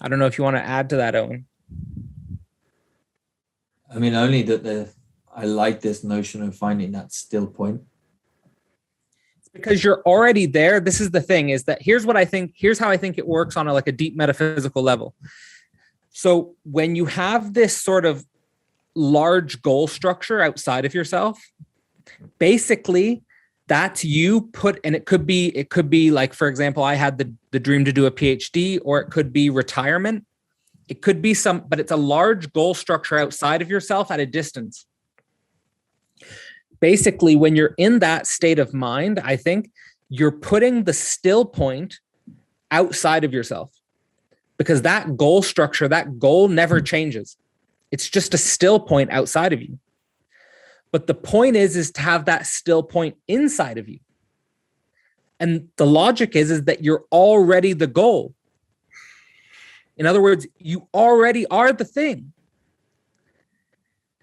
I don't know if you want to add to that, Owen. I mean, only that I like this notion of finding that still point. It's because you're already there. This is the thing, is that here's how I think it works on a deep metaphysical level. So when you have this sort of large goal structure outside of yourself, basically that's you put, and it could be like, for example, I had the dream to do a PhD, or it could be retirement. It could be but it's a large goal structure outside of yourself at a distance. Basically, when you're in that state of mind, I think you're putting the still point outside of yourself, because that goal structure, that goal never changes. It's just a still point outside of you. But the point is to have that still point inside of you. And the logic is that you're already the goal. In other words, you already are the thing.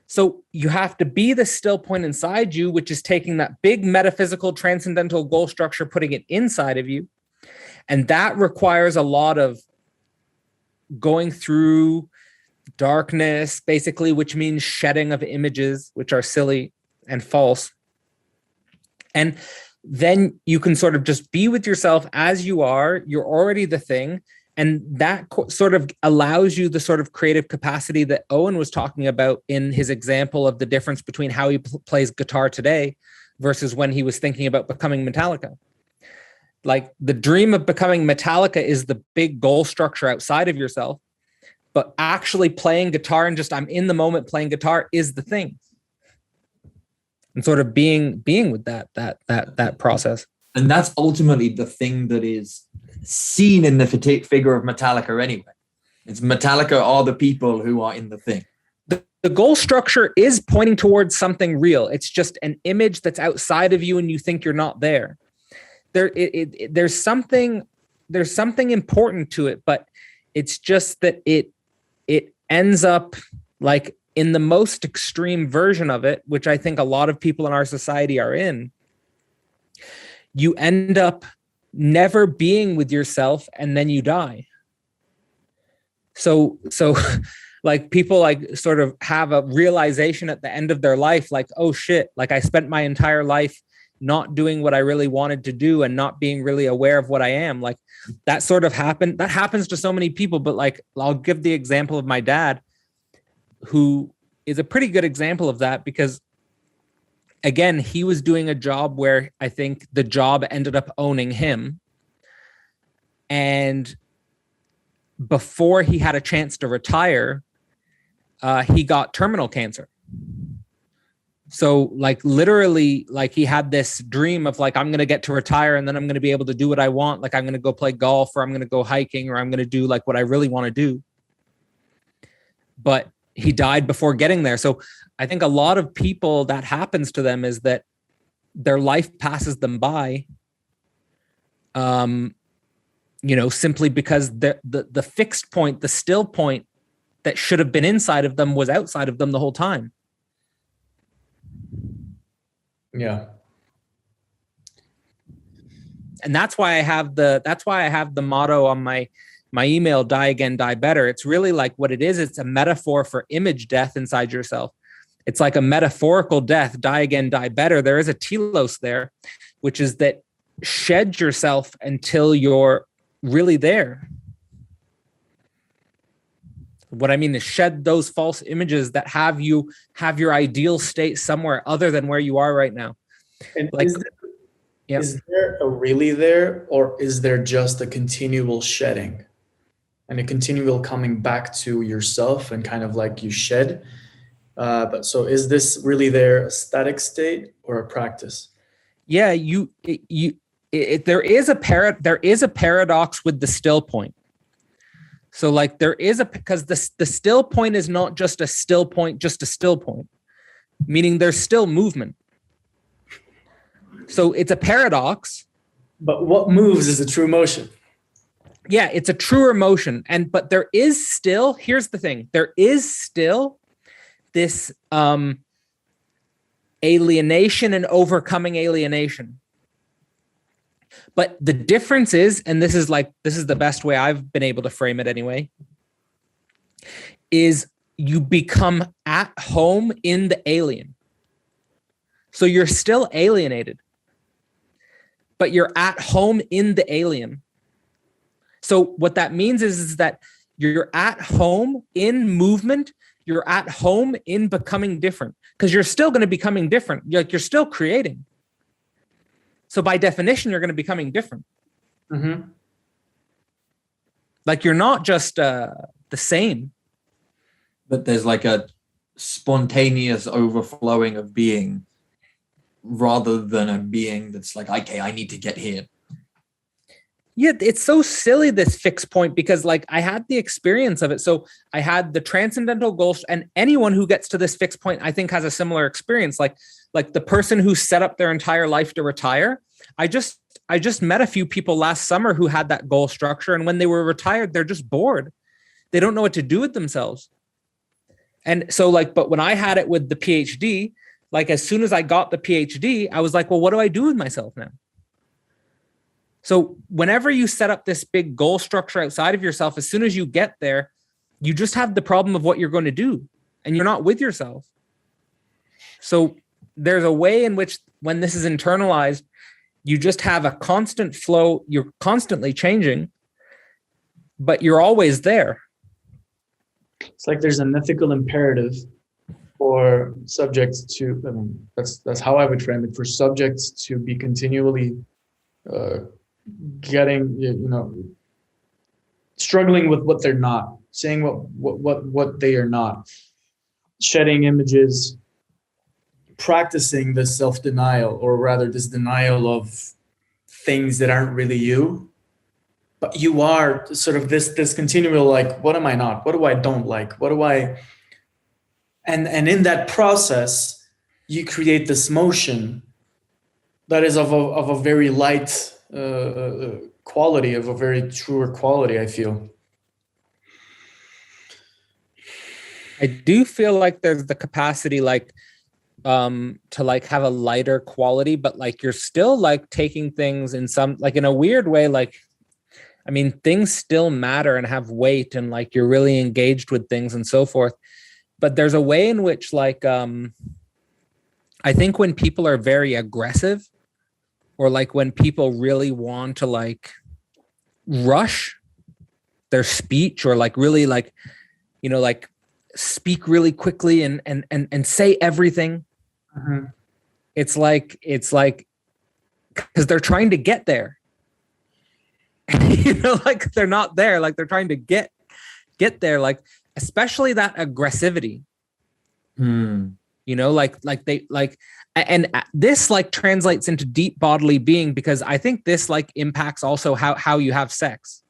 So you have to be the still point inside you, which is taking that big metaphysical transcendental goal structure, putting it inside of you. And that requires a lot of going through darkness, basically, which means shedding of images, which are silly and false. And then you can sort of just be with yourself as you are. You're already the thing. And that sort of allows you the sort of creative capacity that Owen was talking about in his example of the difference between how he plays guitar today versus when he was thinking about becoming Metallica. Like the dream of becoming Metallica is the big goal structure outside of yourself, but actually playing guitar and just I'm in the moment playing guitar is the thing. And sort of being with that process. And that's ultimately the thing that is seen in the figure of Metallica anyway. It's Metallica are the people who are in the thing. The goal structure is pointing towards something real. It's just an image that's outside of you and you think you're not there. There's something important to it, but it's just that it ends up like in the most extreme version of it, which I think a lot of people in our society are in, you end up never being with yourself and then you die. So like people like sort of have a realization at the end of their life, like, oh shit, like I spent my entire life not doing what I really wanted to do and not being really aware of what I am. Like that sort of happened. That happens to so many people. But like, I'll give the example of my dad, who is a pretty good example of that, because again, he was doing a job where I think the job ended up owning him. And before he had a chance to retire, he got terminal cancer. So like literally, like he had this dream of like, I'm going to get to retire and then I'm going to be able to do what I want. Like I'm going to go play golf, or I'm going to go hiking, or I'm going to do like what I really want to do. But he died before getting there. So I think a lot of people, that happens to them, is that their life passes them by, simply because the fixed point, the still point that should have been inside of them was outside of them the whole time. Yeah. And that's why I have the motto on my email, die again, die better. It's really like what it is. It's a metaphor for image death inside yourself. It's like a metaphorical death, die again, die better. There is a telos there, which is that shed yourself until you're really there. What I mean is shed those false images that have your ideal state somewhere other than where you are right now. And like, is there a really there, or is there just a continual shedding and a continual coming back to yourself and kind of like you shed? But so is this really there a static state or a practice? Yeah, there is a paradox with the still point. So like because the still point is not just a still point, meaning there's still movement. So it's a paradox. But what moves is a true motion. Yeah, it's a truer motion. But there is still, here's the thing, there is still this alienation and overcoming alienation. But the difference is, and this is the best way I've been able to frame it anyway, is you become at home in the alien. So you're still alienated, but you're at home in the alien. So what that means is that you're at home in movement. You're at home in becoming different, because you're still going to be becoming different. You're still creating. So by definition, you're going to be becoming different. Mm-hmm. Like you're not just the same. But there's like a spontaneous overflowing of being, rather than a being that's like, okay, I need to get here. Yeah, it's so silly, this fixed point, because like I had the experience of it. So I had the transcendental goals, and anyone who gets to this fixed point, I think, has a similar experience. Like the person who set up their entire life to retire. I just met a few people last summer who had that goal structure, and when they were retired, they're just bored. They don't know what to do with themselves. And so but when I had it with the PhD, like as soon as I got the PhD, I was like, well, what do I do with myself now? So whenever you set up this big goal structure outside of yourself, as soon as you get there, you just have the problem of what you're going to do, and you're not with yourself. So there's a way in which, when this is internalized, you just have a constant flow. You're constantly changing, but you're always there. It's like there's an ethical imperative for subjects to, I mean, that's how I would frame it, for subjects to be continually struggling with what they're not, saying what they are not, shedding images, practicing this self-denial, or rather this denial of things that aren't really you, but you are sort of this continual, like, what am I not? What do I don't like? What do I, and in that process, you create this motion that is of a very light quality, of a very truer quality, I feel. I do feel like there's the capacity like to like have a lighter quality, but like you're still like taking things in some like in a weird way, like I mean things still matter and have weight and like you're really engaged with things and so forth. But there's a way in which like I think when people are very aggressive or like when people really want to like rush their speech or like really like, you know, like speak really quickly and say everything. Mm-hmm. It's like because they're trying to get there. You know, like they're not there, like they're trying to get there, like especially that aggressivity. You know, like they like, and this like translates into deep bodily being, because I think this like impacts also how you have sex.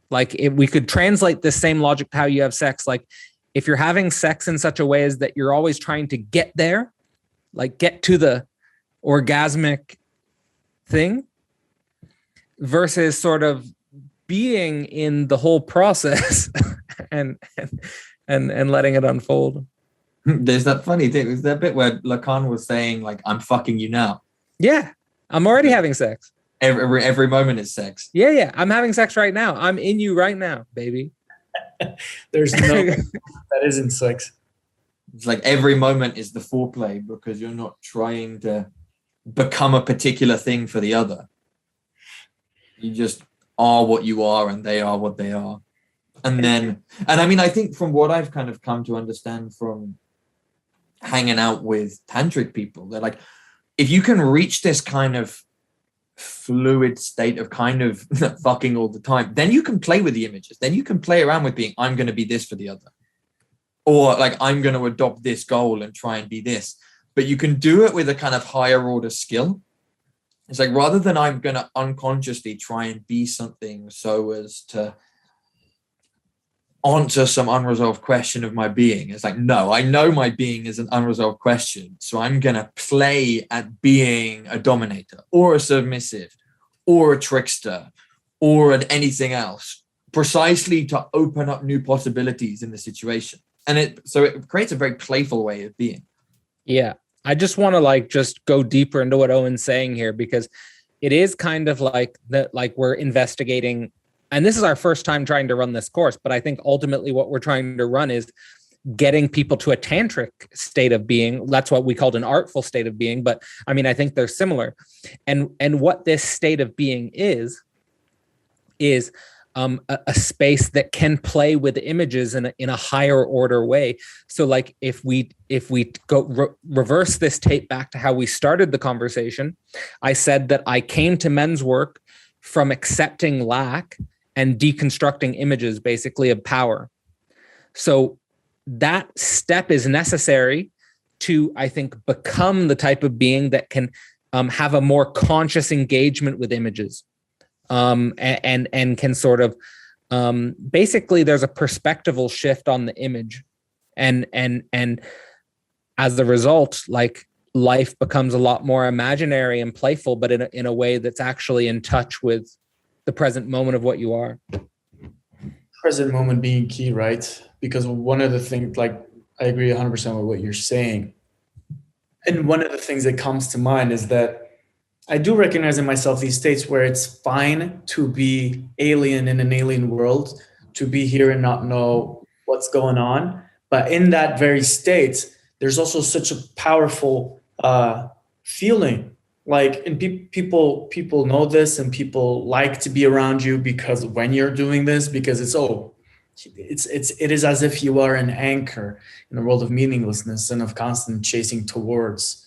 Like if we could translate this same logic to how you have sex, like if you're having sex in such a way as that you're always trying to get there, like get to the orgasmic thing versus sort of being in the whole process and letting it unfold. There's that funny thing. There's that bit where Lacan was saying like, I'm fucking you now. Yeah. I'm already having sex. Every moment is sex. Yeah. I'm having sex right now. I'm in you right now, baby. There's no that isn't sex. It's like every moment is the foreplay because you're not trying to become a particular thing for the other. You just are what you are and they are what they are. And I mean, I think from what I've kind of come to understand from hanging out with tantric people, they're like, if you can reach this kind of fluid state of kind of fucking all the time, then you can play with the images. Then you can play around with being, I'm going to be this for the other. Or like, I'm going to adopt this goal and try and be this. But you can do it with a kind of higher order skill. It's like, rather than I'm going to unconsciously try and be something so as to answer some unresolved question of my being. It's like, no, I know my being is an unresolved question. So I'm going to play at being a dominator or a submissive or a trickster or at anything else, precisely to open up new possibilities in the situation. And it creates a very playful way of being. Yeah. I just want to like just go deeper into what Owen's saying here, because it is kind of like that, like we're investigating, and this is our first time trying to run this course, but I think ultimately what we're trying to run is getting people to a tantric state of being. That's what we called an artful state of being. But I mean, I think they're similar. And what this state of being is a space that can play with images in a higher order way. So like if we go reverse this tape back to how we started the conversation, I said that I came to men's work from accepting lack and deconstructing images basically of power. So that step is necessary to, I think, become the type of being that can have a more conscious engagement with images. And can sort of basically there's a perspectival shift on the image, and as a result, like life becomes a lot more imaginary and playful, but in a way that's actually in touch with the present moment of what you are. Present moment being key, right? Because one of the things, like I agree 100% with what you're saying, and one of the things that comes to mind is that I do recognize in myself these states where it's fine to be alien in an alien world, to be here and not know what's going on. But in that very state, there's also such a powerful feeling. Like, and people know this, and people like to be around you because when you're doing this, because it is as if you are an anchor in a world of meaninglessness and of constant chasing towards.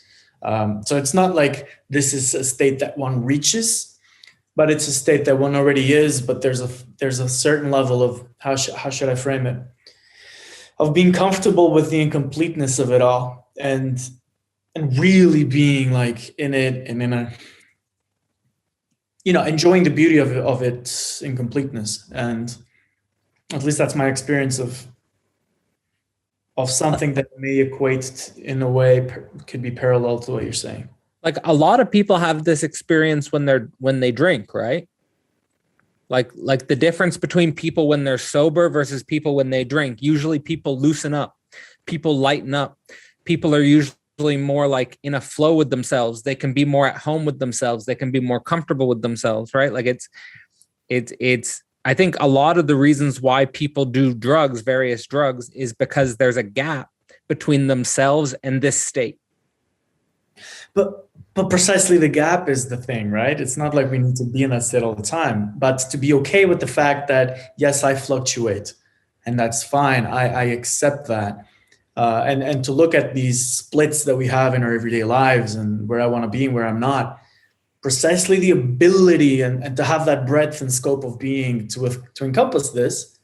So it's not like this is a state that one reaches, but it's a state that one already is. But there's a certain level of how should I frame it, of being comfortable with the incompleteness of it all, and really being like in it and in a, enjoying the beauty of its incompleteness. And at least that's my experience of something that may equate in a way could be parallel to what you're saying. Like a lot of people have this experience when they drink, right? Like the difference between people when they're sober versus people when they drink. Usually people loosen up, people lighten up, people are usually more like in a flow with themselves. They can be more at home with themselves. They can be more comfortable with themselves, right? Like it's I think a lot of the reasons why people do drugs, various drugs, is because there's a gap between themselves and this state. But precisely the gap is the thing, right? It's not like we need to be in that state all the time, but to be okay with the fact that, yes, I fluctuate, and that's fine. I accept that. And to look at these splits that we have in our everyday lives and where I want to be and where I'm not, precisely the ability and to have that breadth and scope of being to encompass this,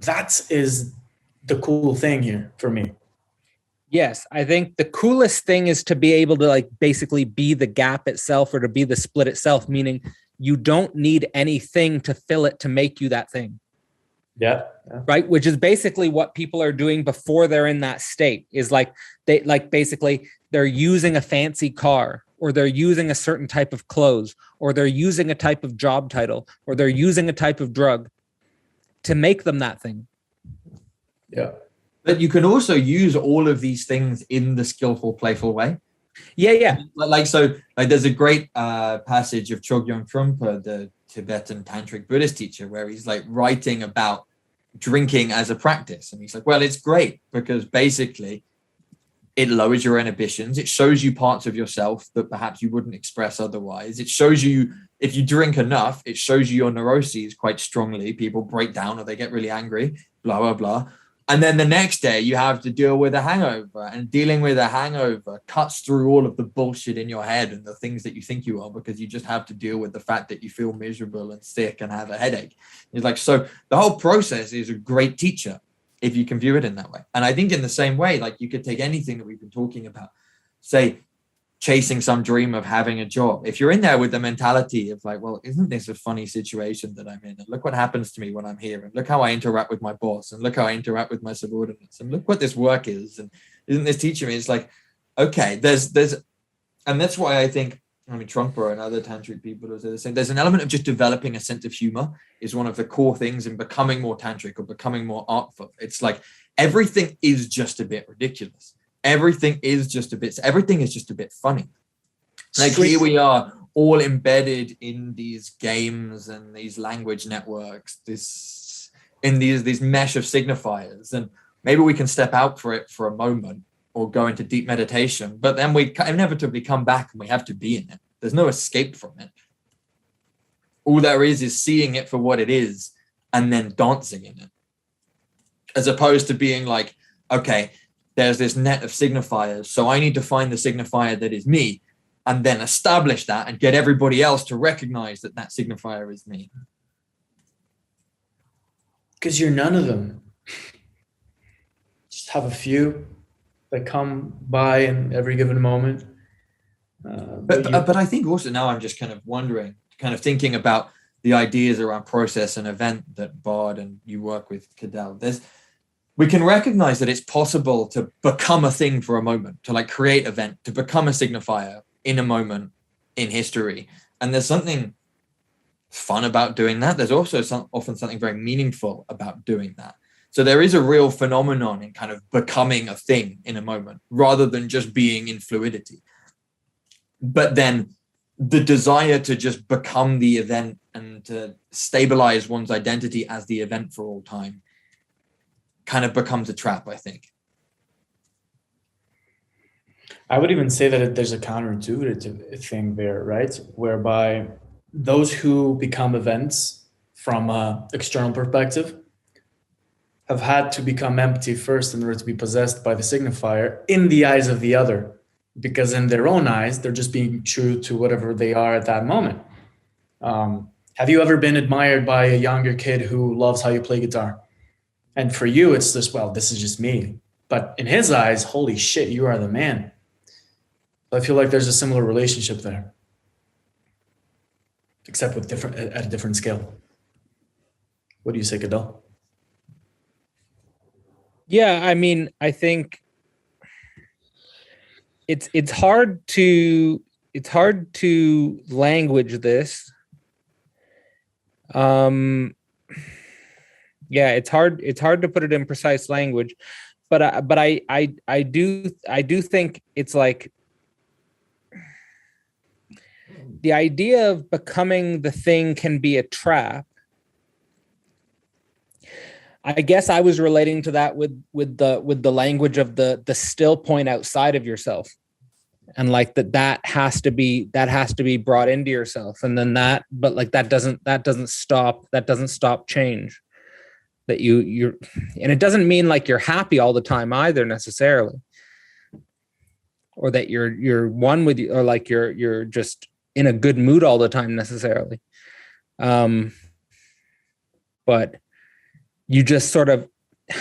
that is the cool thing here for me. Yes, I think the coolest thing is to be able to like basically be the gap itself or to be the split itself, meaning you don't need anything to fill it to make you that thing. Yeah. Right. Which is basically what people are doing before they're in that state, is like they like basically they're using a fancy car, or they're using a certain type of clothes, or they're using a type of job title, or they're using a type of drug to make them that thing. Yeah. But you can also use all of these things in the skillful, playful way. Yeah. Like there's a great passage of Chogyam Trungpa, the Tibetan tantric Buddhist teacher, where he's like writing about drinking as a practice. And he's like, well, it's great because basically it lowers your inhibitions. It shows you parts of yourself that perhaps you wouldn't express otherwise. It shows you, if you drink enough, it shows you your neuroses quite strongly. People break down or they get really angry, blah, blah, blah. And then the next day you have to deal with a hangover, and dealing with a hangover cuts through all of the bullshit in your head and the things that you think you are, because you just have to deal with the fact that you feel miserable and sick and have a headache. It's like, so the whole process is a great teacher if you can view it in that way. And I think in the same way, like you could take anything that we've been talking about, say, chasing some dream of having a job. If you're in there with the mentality of like, well, isn't this a funny situation that I'm in? And look what happens to me when I'm here. And look how I interact with my boss. And look how I interact with my subordinates. And look what this work is. And isn't this teaching me? It's like, okay, there's, and that's why I think, I mean, Trungpa and other tantric people are the same. There's an element of just developing a sense of humor is one of the core things in becoming more tantric or becoming more artful. It's like everything is just a bit ridiculous. Everything is just a bit funny. Like here we are all embedded in these games and these language networks, these mesh of signifiers. And maybe we can step out for it for a moment or go into deep meditation, but then we inevitably come back and we have to be in it. There's no escape from it. All there is seeing it for what it is and then dancing in it. As opposed to being like, okay, there's this net of signifiers, so I need to find the signifier that is me and then establish that and get everybody else to recognize that that signifier is me. Because you're none of them. Just have a few that come by in every given moment. But I think also now I'm just kind of wondering, kind of thinking about the ideas around process and event that Bard and you work with, Cadell. We can recognize that it's possible to become a thing for a moment, to like create event, to become a signifier in a moment in history. And there's something fun about doing that. There's also often something very meaningful about doing that. So there is a real phenomenon in kind of becoming a thing in a moment rather than just being in fluidity. But then the desire to just become the event and to stabilize one's identity as the event for all time kind of becomes a trap, I think. I would even say that there's a counterintuitive thing there, right? Whereby those who become events from an external perspective have had to become empty first in order to be possessed by the signifier in the eyes of the other. Because in their own eyes, they're just being true to whatever they are at that moment. Have you ever been admired by a younger kid who loves how you play guitar? And for you, it's just, well, this is just me. But in his eyes, holy shit, you are the man. I feel like there's a similar relationship there, except with at a different scale. What do you say, Cadell? Yeah, I mean, I think it's hard to language this. Um, yeah, it's hard to put it in precise language, but I do think it's like the idea of becoming the thing can be a trap. I guess I was relating to that with the language of the still point outside of yourself, and like that has to be brought into yourself, and then but like that doesn't stop change. That you're, and it doesn't mean like you're happy all the time either necessarily, or that you're one with you, or like you're just in a good mood all the time necessarily. But you just sort of,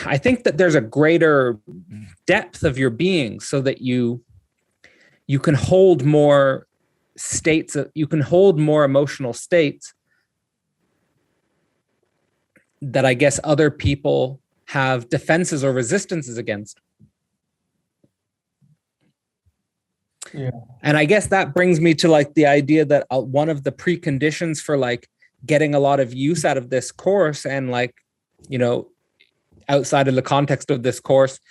I think that there's a greater depth of your being, so that you can hold more states, you can hold more emotional states that I guess other people have defenses or resistances against. Yeah. And I guess that brings me to like the idea that one of the preconditions for like getting a lot of use out of this course, and like, you know, outside of the context of this course,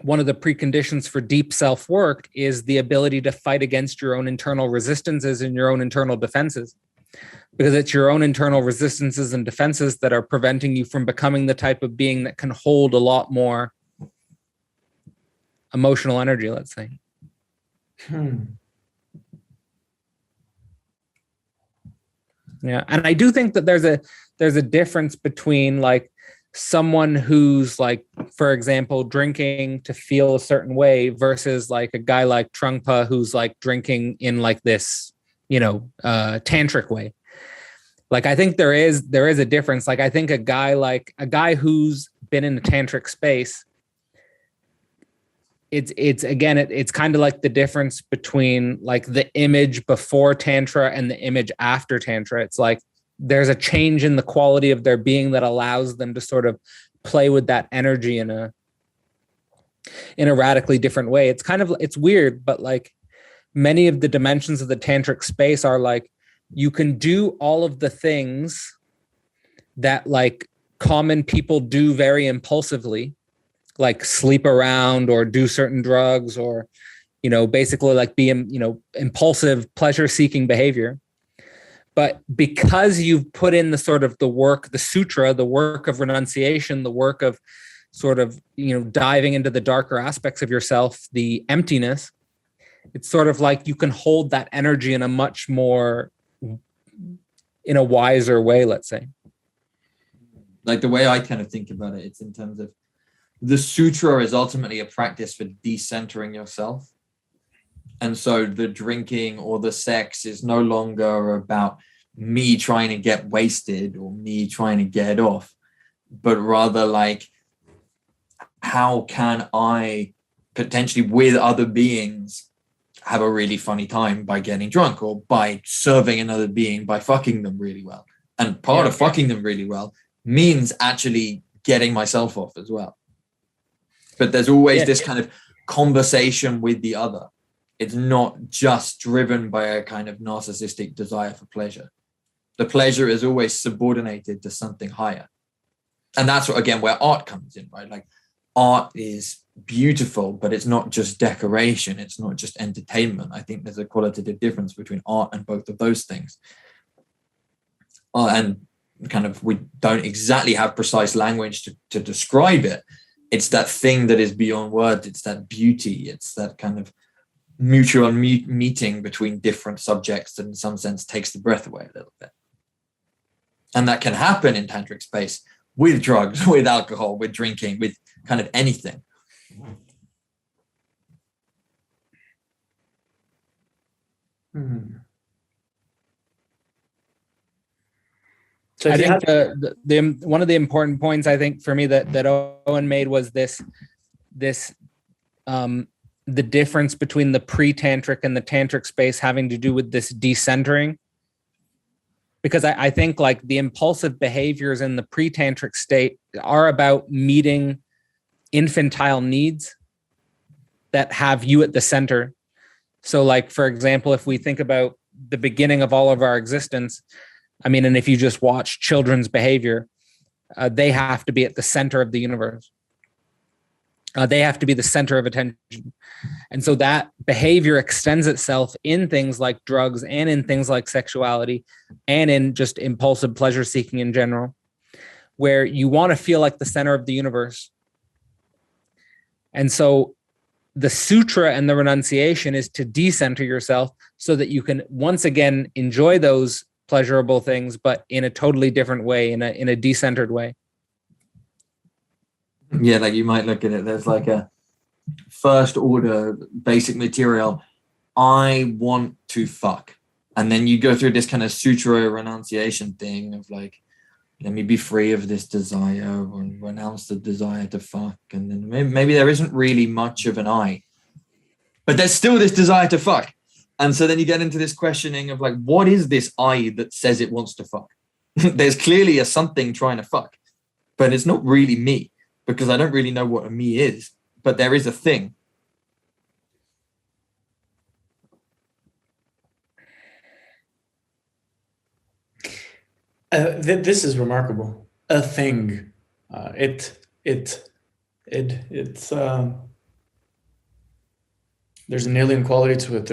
one of the preconditions for deep self-work is the ability to fight against your own internal resistances and your own internal defenses, because it's your own internal resistances and defenses that are preventing you from becoming the type of being that can hold a lot more emotional energy, let's say. Yeah, and I do think that there's a difference between like someone who's like, for example, drinking to feel a certain way versus like a guy like Trungpa who's like drinking in like this, you know, tantric way. Like I think there is a difference. Like I think a guy who's been in the tantric space, it's kind of like the difference between like the image before tantra and the image after tantra. It's like there's a change in the quality of their being that allows them to sort of play with that energy in a radically different way. It's weird, but like many of the dimensions of the tantric space are like, you can do all of the things that like common people do very impulsively, like sleep around or do certain drugs, or, you know, basically like be, you know, impulsive pleasure seeking behavior. But because you've put in the sort of the work, the sutra, the work of renunciation, the work of sort of, you know, diving into the darker aspects of yourself, the emptiness, it's sort of like you can hold that energy in a much more, in a wiser way, let's say. Like the way I kind of think about it, it's in terms of the sutra is ultimately a practice for decentering yourself. And so the drinking or the sex is no longer about me trying to get wasted or me trying to get off, but rather like, how can I potentially with other beings have a really funny time by getting drunk, or by serving another being by fucking them really well. And part of fucking them really well means actually getting myself off as well. But there's always this kind of conversation with the other. It's not just driven by a kind of narcissistic desire for pleasure. The pleasure is always subordinated to something higher. And that's what, again, where art comes in, right? Like art is beautiful, but it's not just decoration. It's not just entertainment. I think there's a qualitative difference between art and both of those things. And kind of, we don't exactly have precise language to describe it. It's that thing that is beyond words. It's that beauty. It's that kind of mutual meeting between different subjects that in some sense takes the breath away a little bit. And that can happen in tantric space with drugs, with alcohol, with drinking, with kind of anything. So I think the one of the important points I think for me that Owen made was this the difference between the pre-tantric and the tantric space having to do with this decentering. Because I think like the impulsive behaviors in the pre-tantric state are about meeting infantile needs that have you at the center. So like, for example, if we think about the beginning of all of our existence. I mean, and if you just watch children's behavior, they have to be at the center of the universe. They have to be the center of attention. And so that behavior extends itself in things like drugs and in things like sexuality and in just impulsive pleasure seeking in general, where you want to feel like the center of the universe. And so the sutra and the renunciation is to decenter yourself so that you can once again enjoy those pleasurable things, but in a totally different way, in a decentered way. Yeah, like you might look at it, there's like a first order basic material. I want to fuck. And then you go through this kind of sutra renunciation thing of like, let me be free of this desire and renounce the desire to fuck. And then maybe there isn't really much of an I, but there's still this desire to fuck. And so then you get into this questioning of like, what is this I that says it wants to fuck? There's clearly a something trying to fuck, but it's not really me, because I don't really know what a me is, but there is a thing. This is remarkable. A thing. There's an alien quality to it.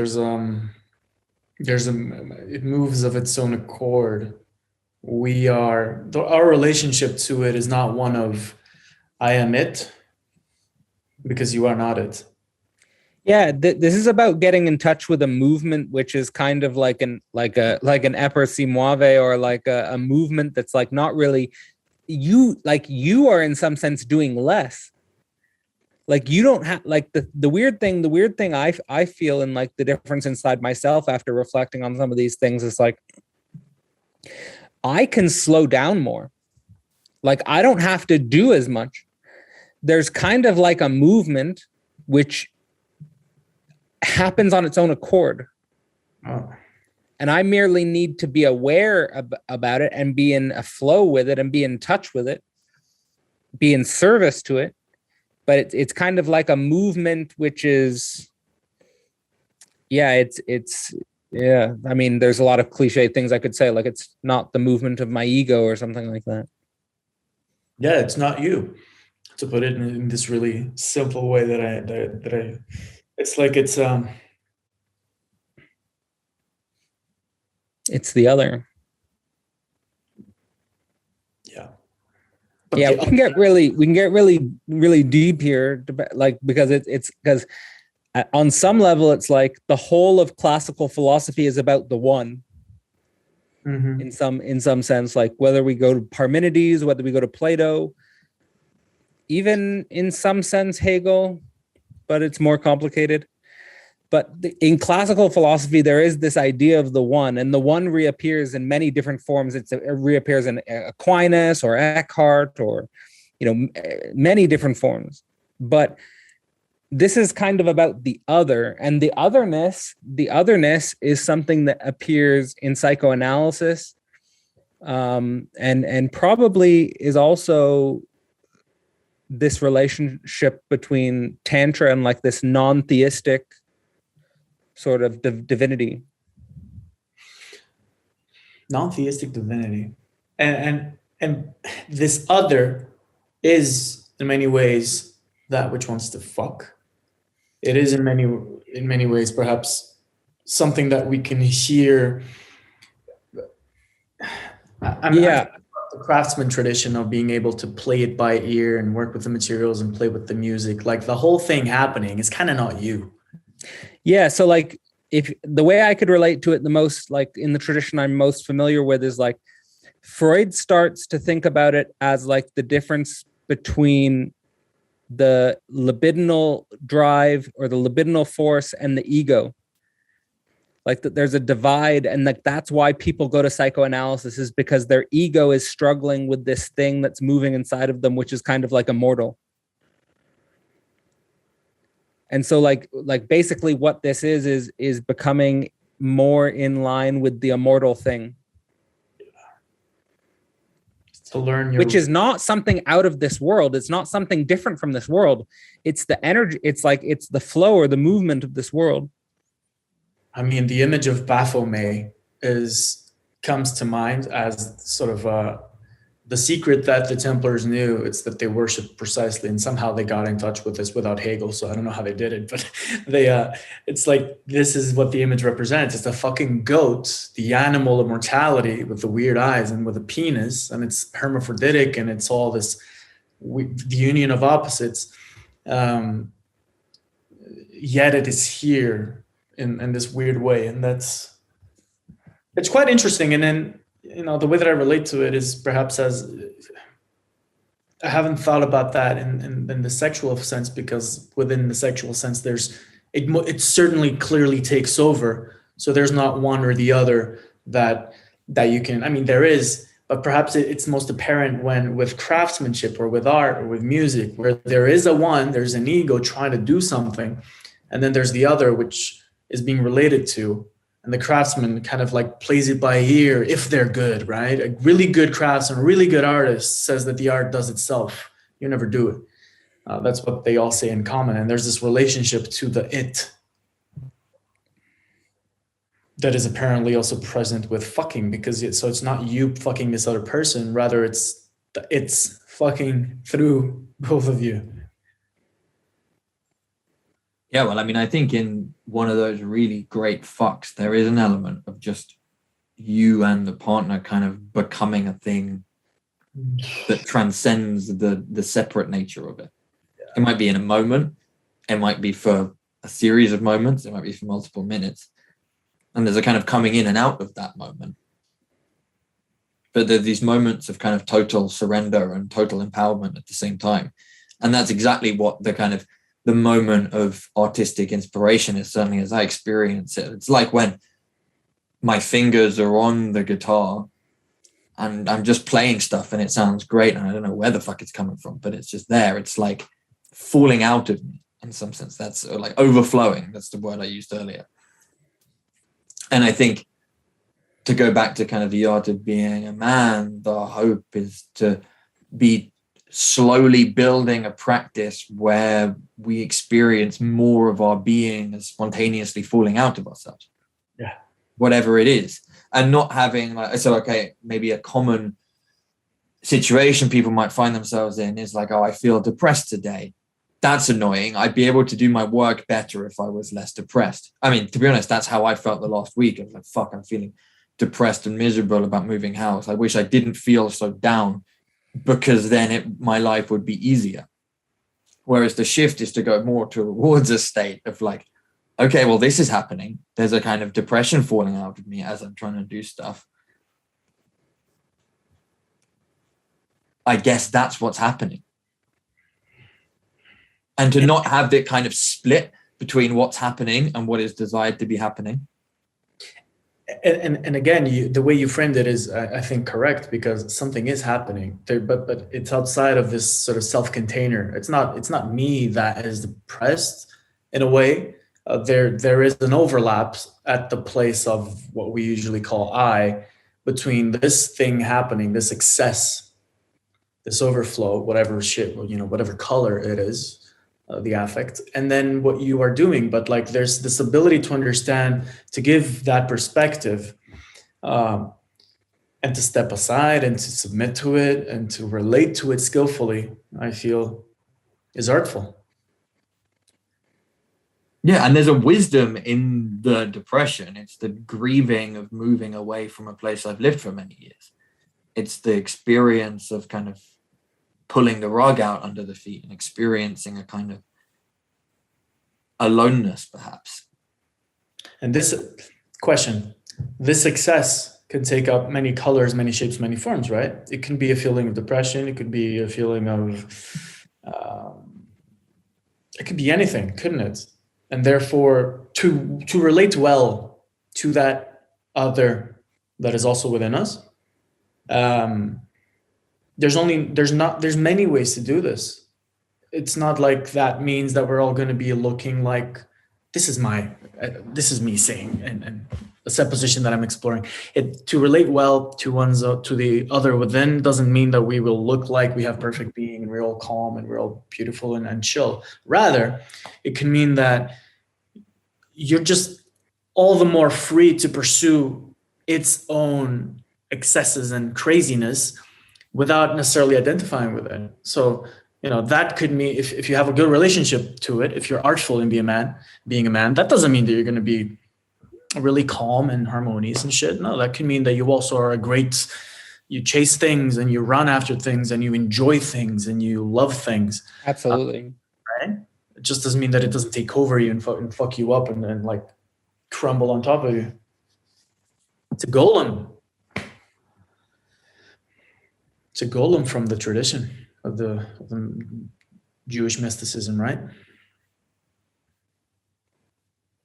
It moves of its own accord. Our relationship to it is not one of I am it, because you are not it. Yeah, this is about getting in touch with a movement, which is kind of like an epper si muove, or like a movement that's like not really you. Like you are in some sense doing less. Like you don't have like the weird thing I feel, and like the difference inside myself after reflecting on some of these things is like I can slow down more. Like I don't have to do as much. There's kind of like a movement which happens on its own accord. Oh. And I merely need to be aware about it and be in a flow with it and be in touch with it, be in service to it. But it's kind of like a movement, which is, yeah, yeah. I mean, there's a lot of cliche things I could say, like it's not the movement of my ego or something like that. Yeah, it's not you. To put it in this really simple way that I it's like it's the other. Yeah. Yeah, we can get really deep here, like because it's because on some level it's like the whole of classical philosophy is about the one. Mm-hmm. In some sense, like whether we go to Parmenides, whether we go to Plato, even in some sense Hegel, but it's more complicated. But in classical philosophy, there is this idea of the one, and the one reappears in many different forms. It reappears in Aquinas or Eckhart, or many different forms. But this is kind of about the other, and the otherness is something that appears in psychoanalysis, and probably is also this relationship between Tantra and like this non-theistic sort of divinity. Non-theistic divinity. And this other is in many ways that which wants to fuck. It is in many ways perhaps something that we can hear. The craftsman tradition of being able to play it by ear and work with the materials and play with the music, like the whole thing happening is kind of not you. Yeah, so like if the way I could relate to it the most, like in the tradition I'm most familiar with, is like Freud starts to think about it as like the difference between the libidinal drive or the libidinal force and the ego. Like that there's a divide, and like that's why people go to psychoanalysis, is because their ego is struggling with this thing that's moving inside of them, which is kind of like immortal. And so like basically what this is becoming more in line with the immortal thing. To learn which is not something out of this world. It's not something different from this world. It's the energy. It's like, it's the flow or the movement of this world. I mean, the image of Baphomet comes to mind as sort of the secret that the Templars knew. It's that they worshipped precisely, and somehow they got in touch with this without Hegel. So I don't know how they did it, but it's like, this is what the image represents. It's a fucking goat, the animal of mortality with the weird eyes and with a penis, and it's hermaphroditic, and it's all this, the union of opposites. Yet it is here in this weird way, and it's quite interesting. And then, the way that I relate to it is perhaps as, I haven't thought about that in the sexual sense, because within the sexual sense, it certainly clearly takes over. So there's not one or the other that you can, I mean, there is, but perhaps it's most apparent when with craftsmanship or with art or with music, where there is there's an ego trying to do something, and then there's the other, which is being related to. And the craftsman kind of like plays it by ear if they're good, right? A really good craftsman, a really good artist says that the art does itself. You never do it. That's what they all say in common. And there's this relationship to the it that is apparently also present with fucking, because it's not you fucking this other person, rather it's fucking through both of you. Yeah, well, I mean, I think in one of those really great fucks, there is an element of just you and the partner kind of becoming a thing that transcends the separate nature of it. Yeah. It might be in a moment, it might be for a series of moments, it might be for multiple minutes. And there's a kind of coming in and out of that moment. But there's these moments of kind of total surrender and total empowerment at the same time. And that's exactly what the moment of artistic inspiration is, certainly as I experience it. It's like when my fingers are on the guitar and I'm just playing stuff and it sounds great and I don't know where the fuck it's coming from, but it's just there. It's like falling out of me in some sense. That's like overflowing. That's the word I used earlier. And I think, to go back to kind of the art of being a man, the hope is to be slowly building a practice where we experience more of our being as spontaneously falling out of ourselves. Yeah. Whatever it is. And not having maybe a common situation people might find themselves in is like, oh, I feel depressed today. That's annoying. I'd be able to do my work better if I was less depressed. I mean, to be honest, that's how I felt the last week. I was like, fuck, I'm feeling depressed and miserable about moving house. I wish I didn't feel so down, because then my life would be easier. Whereas the shift is to go more towards a state of like, okay, well, this is happening. There's a kind of depression falling out of me as I'm trying to do stuff. I guess that's what's happening. And to not have the kind of split between what's happening and what is desired to be happening. And again, the way you framed it is, I think, correct, because something is happening there, but it's outside of this sort of self-container. It's not me that is depressed in a way. There is an overlap at the place of what we usually call I, between this thing happening, this excess, this overflow, whatever shit, whatever color it is, the affect, and then what you are doing. But like, there's this ability to understand, to give that perspective, and to step aside and to submit to it and to relate to it skillfully, I feel is artful. Yeah, and there's a wisdom in the depression. It's the grieving of moving away from a place I've lived for many years. It's the experience of kind of pulling the rug out under the feet and experiencing a kind of aloneness, perhaps. And this success can take up many colors, many shapes, many forms, right? It can be a feeling of depression. It could be a feeling of, it could be anything, couldn't it? And therefore, to relate well to that other that is also within us, there's many ways to do this. It's not like that means that we're all going to be looking like, this is me saying, and a supposition that I'm exploring. To relate well to the other within doesn't mean that we will look like we have perfect being and we're all calm and we're all beautiful and chill. Rather, it can mean that you're just all the more free to pursue its own excesses and craziness without necessarily identifying with it. So, that could mean if you have a good relationship to it, if you're artful in being a man, that doesn't mean that you're going to be really calm and harmonious and shit. No, that can mean that you also are you chase things and you run after things and you enjoy things and you love things. Absolutely. Right? It just doesn't mean that it doesn't take over you and fuck you up and then like crumble on top of you. It's a golem. It's a golem from the tradition of the Jewish mysticism, right?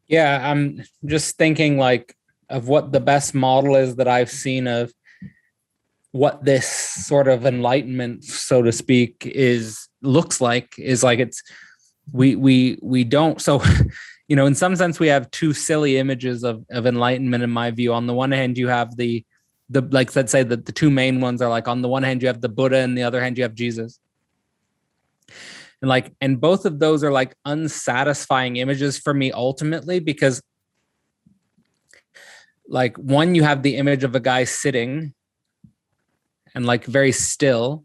Yeah, I'm just thinking like of what the best model is that I've seen of what this sort of enlightenment, so to speak, looks like it's we don't. So, in some sense, we have two silly images of enlightenment in my view. On the one hand, you have the like, let's say that the two main ones are like, on the one hand, you have the Buddha, and the other hand, you have Jesus. And both of those are like unsatisfying images for me ultimately, because like one, you have the image of a guy sitting and like very still.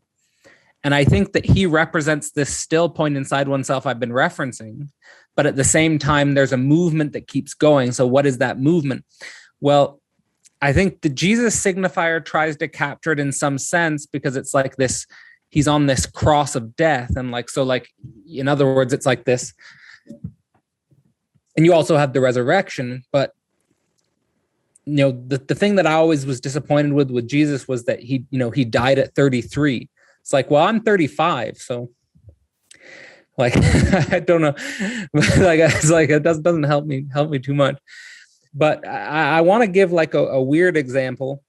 And I think that he represents this still point inside oneself I've been referencing, but at the same time, there's a movement that keeps going. So what is that movement? Well, I think the Jesus signifier tries to capture it in some sense, because it's like this, he's on this cross of death. And like, so like, in other words, it's like this. And you also have the resurrection, but the thing that I always was disappointed with Jesus was that he died at 33. It's like, well, I'm 35. So like, I don't know. Like, it's like, it doesn't help me too much. But I want to give like a weird example,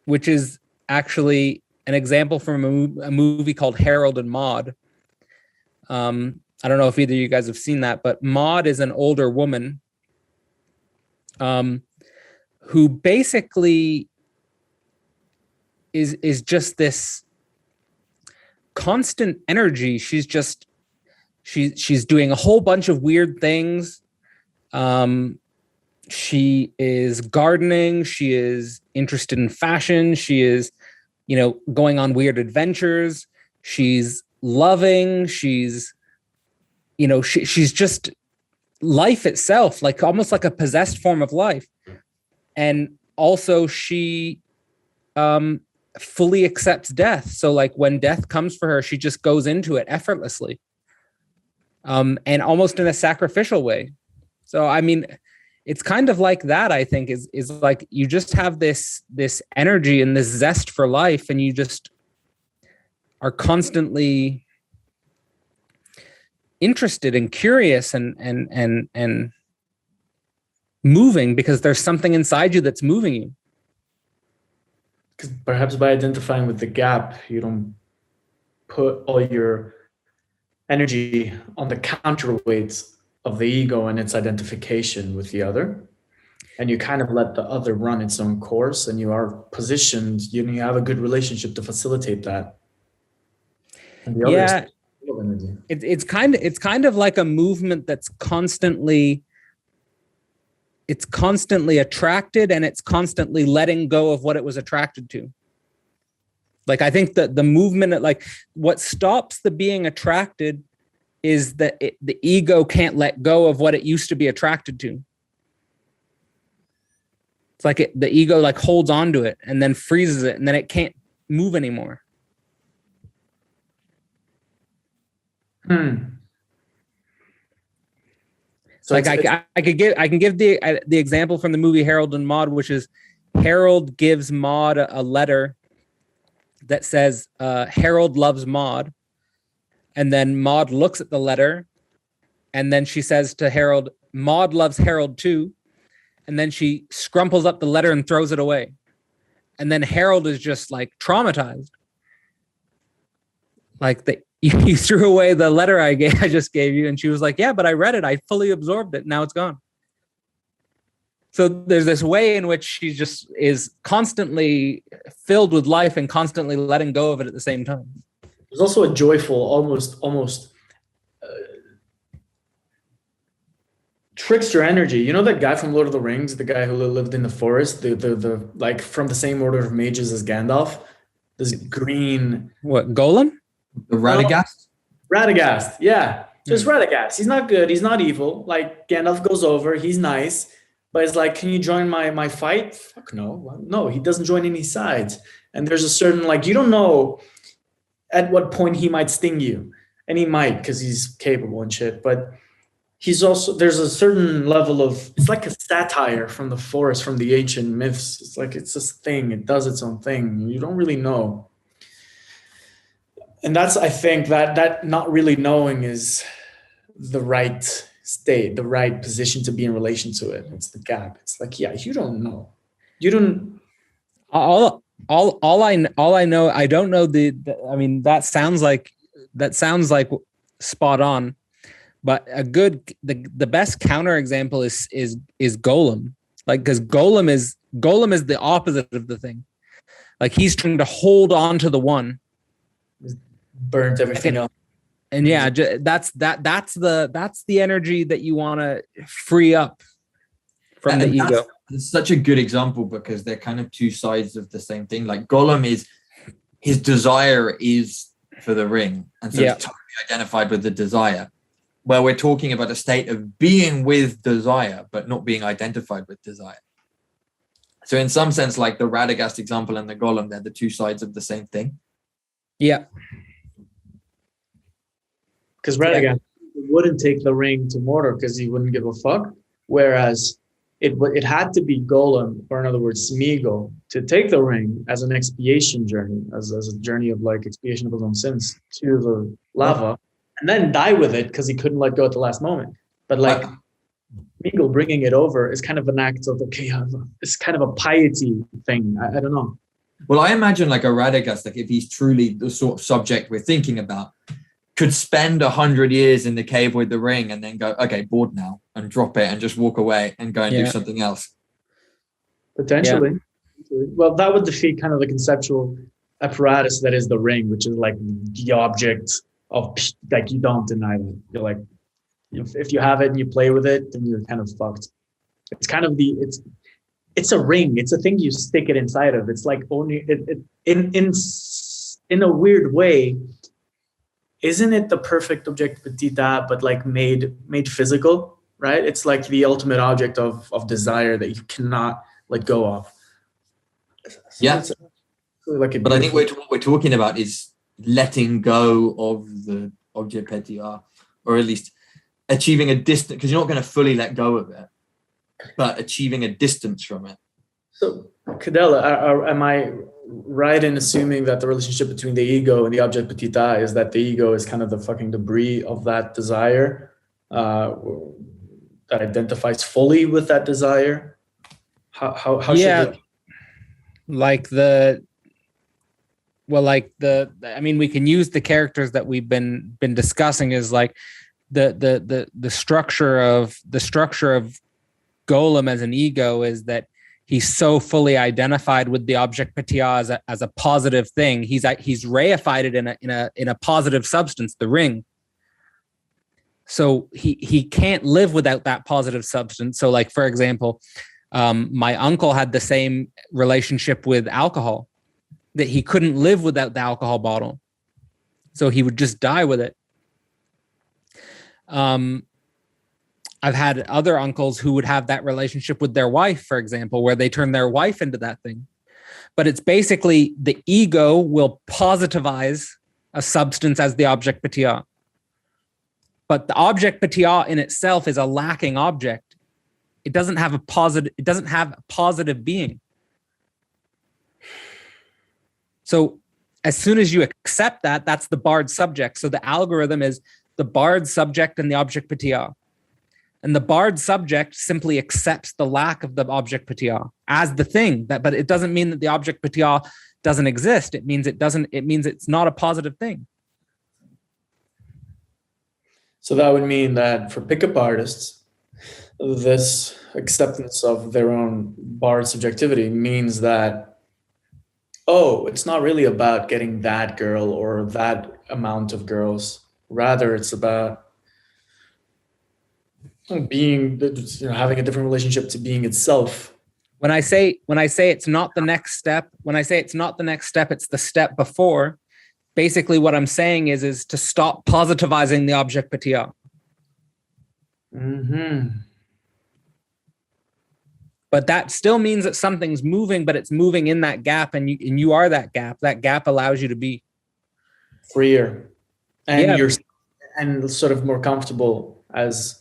which is actually an example from a movie called Harold and Maude. I don't know if either of you guys have seen that, but Maude is an older woman who basically is just this constant energy. She's doing a whole bunch of weird things. She is gardening. She is interested in fashion. She is, going on weird adventures. She's loving. She's just life itself, like almost like a possessed form of life. And also she fully accepts death. So like when death comes for her, she just goes into it effortlessly, and almost in a sacrificial way. So, I mean, it's kind of like that, I think, is like you just have this energy and this zest for life, and you just are constantly interested and curious and moving, because there's something inside you that's moving you. Because perhaps by identifying with the gap, you don't put all your energy on the counterweights of the ego and its identification with the other, and you kind of let the other run its own course, and you are positioned, you have a good relationship to facilitate that. And the yeah, it's kind of like a movement that's constantly attracted, and it's constantly letting go of what it was attracted to. Like, I think that the movement, like what stops the being attracted is that the ego can't let go of what it used to be attracted to. It's like the ego like holds on to it and then freezes it, and then it can't move anymore. So like I can give the example from the movie Harold and Maude, which is Harold gives Maude a letter that says Harold loves Maude, and then Maude looks at the letter, and then she says to Harold, Maude loves Harold too, and then she scrumples up the letter and throws it away, and then Harold is just like traumatized, like you threw away the letter I just gave you. And she was like, yeah, but I read it. I fully absorbed it. Now it's gone. So there's this way in which she just is constantly filled with life and constantly letting go of it at the same time. There's also a joyful, almost trickster energy. You know that guy from Lord of the Rings, the guy who lived in the forest, the like from the same order of mages as Gandalf, this green. What, Golem? The Radagast? Radagast, yeah. Just Radagast. He's not good. He's not evil. Like Gandalf goes over. He's nice, but it's like, can you join my fight? Fuck no. No, he doesn't join any sides. And there's a certain like, you don't know at what point he might sting you, and he might because he's capable and shit. But he's also, there's a certain level of, it's like a satire from the forest, from the ancient myths. It's like, it's this thing. It does its own thing. You don't really know. And that's, I think that not really knowing is the right state, the right position to be in relation to it. It's the gap. It's like, yeah, you don't know. You don't. All I know, I don't know I mean, that sounds like spot on, but the best counterexample is Golem. Like, because Golem is the opposite of the thing. Like, he's trying to hold on to the one. Burnt everything up. And yeah, that's the energy that you want to free up from the ego. It's such a good example because they're kind of two sides of the same thing. Like Golem is, his desire is for the ring, and so it's totally identified with the desire. Where we're talking about a state of being with desire, but not being identified with desire. So in some sense, like the Radagast example and the Golem, they're the two sides of the same thing. Yeah. Because Radagast wouldn't take the ring to Mordor because he wouldn't give a fuck. Whereas it had to be Golem, or in other words, Smeagol, to take the ring as an expiation journey, as a journey of like expiation of his own sins to the lava, and then die with it because he couldn't let go at the last moment. But like Smeagol bringing it over is kind of an act of, okay, it's kind of a piety thing. I don't know. Well, I imagine like a Radagast, like if he's truly the sort of subject we're thinking about, could spend 100 years in the cave with the ring and then go, okay, bored now, and drop it and just walk away and go and do something else. Potentially. Yeah. Well, that would defeat kind of the conceptual apparatus that is the ring, which is like the object of, like, you don't deny that. You're like, if you have it and you play with it, then you're kind of fucked. It's kind of it's a ring. It's a thing you stick it inside of. It's like only in a weird way. Isn't it the perfect objectività, but like made physical, right? It's like the ultimate object of desire that you cannot let go of. So but I think what we're talking about is letting go of the objectività, or at least achieving a distance, because you're not going to fully let go of it, but achieving a distance from it. So, Cadell, am I right in assuming that the relationship between the ego and the objectività is that the ego is kind of the fucking debris of that desire that identifies fully with that desire? How should I mean, we can use the characters that we've been discussing as like the structure of Golem as an ego is that he's so fully identified with the objectività as a positive thing. He's reified it in a positive substance, the ring. So he can't live without that positive substance. So, like, for example, my uncle had the same relationship with alcohol, that he couldn't live without the alcohol bottle, so he would just die with it. I've had other uncles who would have that relationship with their wife, for example, where they turn their wife into that thing. But it's basically the ego will positivize a substance as the objectività. But the objectività in itself is a lacking object. It doesn't have a positive being. So as soon as you accept that, that's the barred subject. So the algorithm is the barred subject and the objectività. And the barred subject simply accepts the lack of the objectività as the thing. But it doesn't mean that the objectività doesn't exist. It means it's not a positive thing. So that would mean that for pickup artists, this acceptance of their own barred subjectivity means that, oh, it's not really about getting that girl or that amount of girls. Rather, it's about being, having a different relationship to being itself. When I say it's not the next step, it's the step before. Basically, what I'm saying is to stop positivizing the object patia. But that still means that something's moving, but it's moving in that gap, and you are that gap. That gap allows you to be freer, and you're and sort of more comfortable, as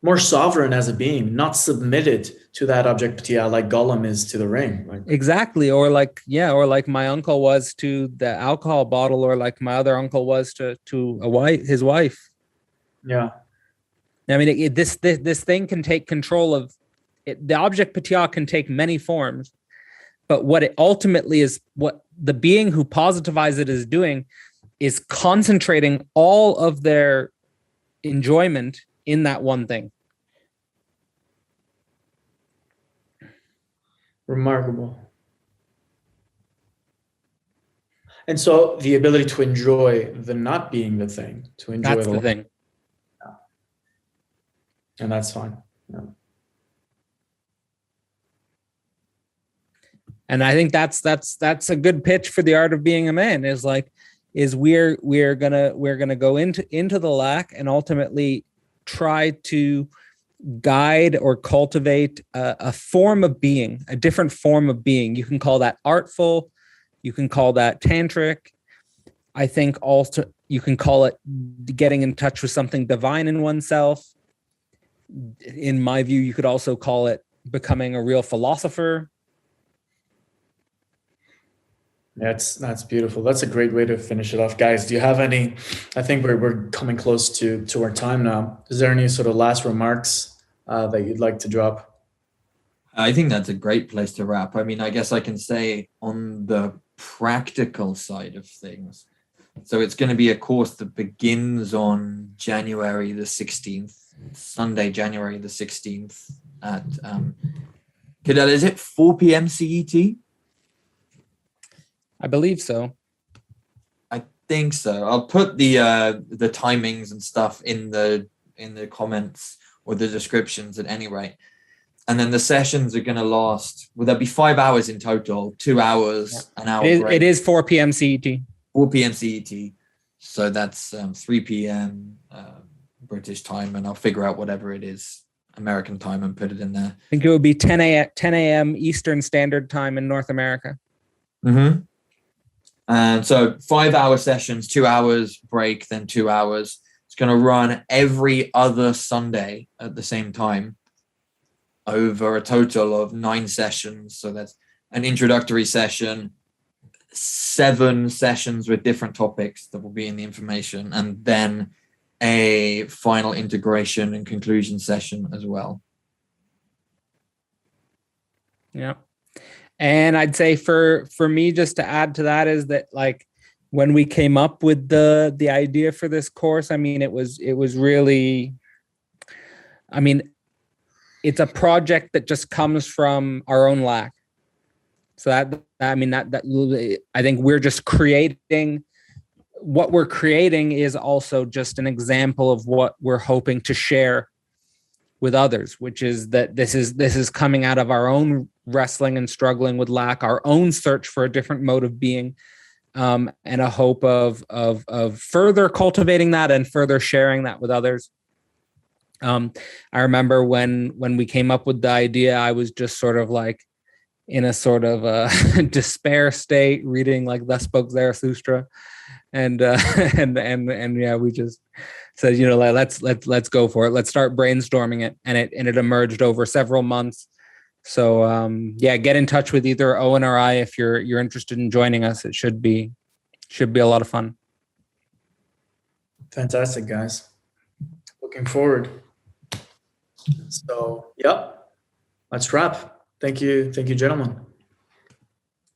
more sovereign as a being, not submitted to that object patia like Gollum is to the ring. Like, exactly, or like my uncle was to the alcohol bottle, or like my other uncle was to his wife. Yeah, I mean, this thing can take control of it. The object patia can take many forms, but what it ultimately is, what the being who positivizes it is doing, is concentrating all of their enjoyment in that one thing. Remarkable. And so the ability to enjoy the not being the thing, to enjoy that's the thing. Yeah. And that's fine. Yeah. And I think that's a good pitch for the art of being a man, is we're gonna go into the lack and ultimately try to guide or cultivate a form of being, a different form of being. You can call that artful, you can call that tantric. I think also you can call it getting in touch with something divine in oneself. In my view, you could also call it becoming a real philosopher. That's beautiful. That's a great way to finish it off. Guys, do you have any, I think we're coming close to our time now. Is there any sort of last remarks that you'd like to drop? I think that's a great place to wrap. I mean, I guess I can say on the practical side of things. So it's going to be a course that begins on January the 16th, Sunday, January the 16th at Cadell. Is it 4 p.m. CET? I believe so. I think so. I'll put the timings and stuff in the comments or the descriptions at any rate. And then the sessions are going to last, will there be 5 hours in total, 2 hours, an hour break? It is 4 p.m. CET. 4 p.m. CET. So that's 3 p.m. British time, and I'll figure out whatever it is, American time, and put it in there. I think it would be 10 a.m. Eastern Standard Time in North America. Mm-hmm. And so 5 hour sessions, 2 hours break, then 2 hours. It's going to run every other Sunday at the same time over a total of 9 sessions. So that's an introductory session, 7 sessions with different topics that will be in the information, and then a final integration and conclusion session as well. Yeah. And I'd say for me, just to add to that, is that like when we came up with the idea for this course, I mean, it was really, I mean, it's a project that just comes from our own lack. So that I think we're just creating, what we're creating is also just an example of what we're hoping to share with others, which is that this is coming out of our own wrestling and struggling with lack, our own search for a different mode of being, and a hope of further cultivating that and further sharing that with others. I remember when we came up with the idea, I was just sort of like in a sort of despair state, reading like Thus Spoke Zarathustra, and yeah, we just said, you know, let's go for it. Let's start brainstorming it, and it emerged over several months. So yeah, get in touch with either Owen or I if you're interested in joining us. It should be a lot of fun. Fantastic, guys. Looking forward. So yeah, let's wrap. Thank you, gentlemen.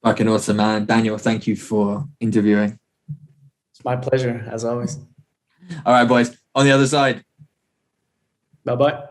Fucking awesome, man. Daniel, thank you for interviewing. It's my pleasure, as always. All right, boys. On the other side. Bye-bye.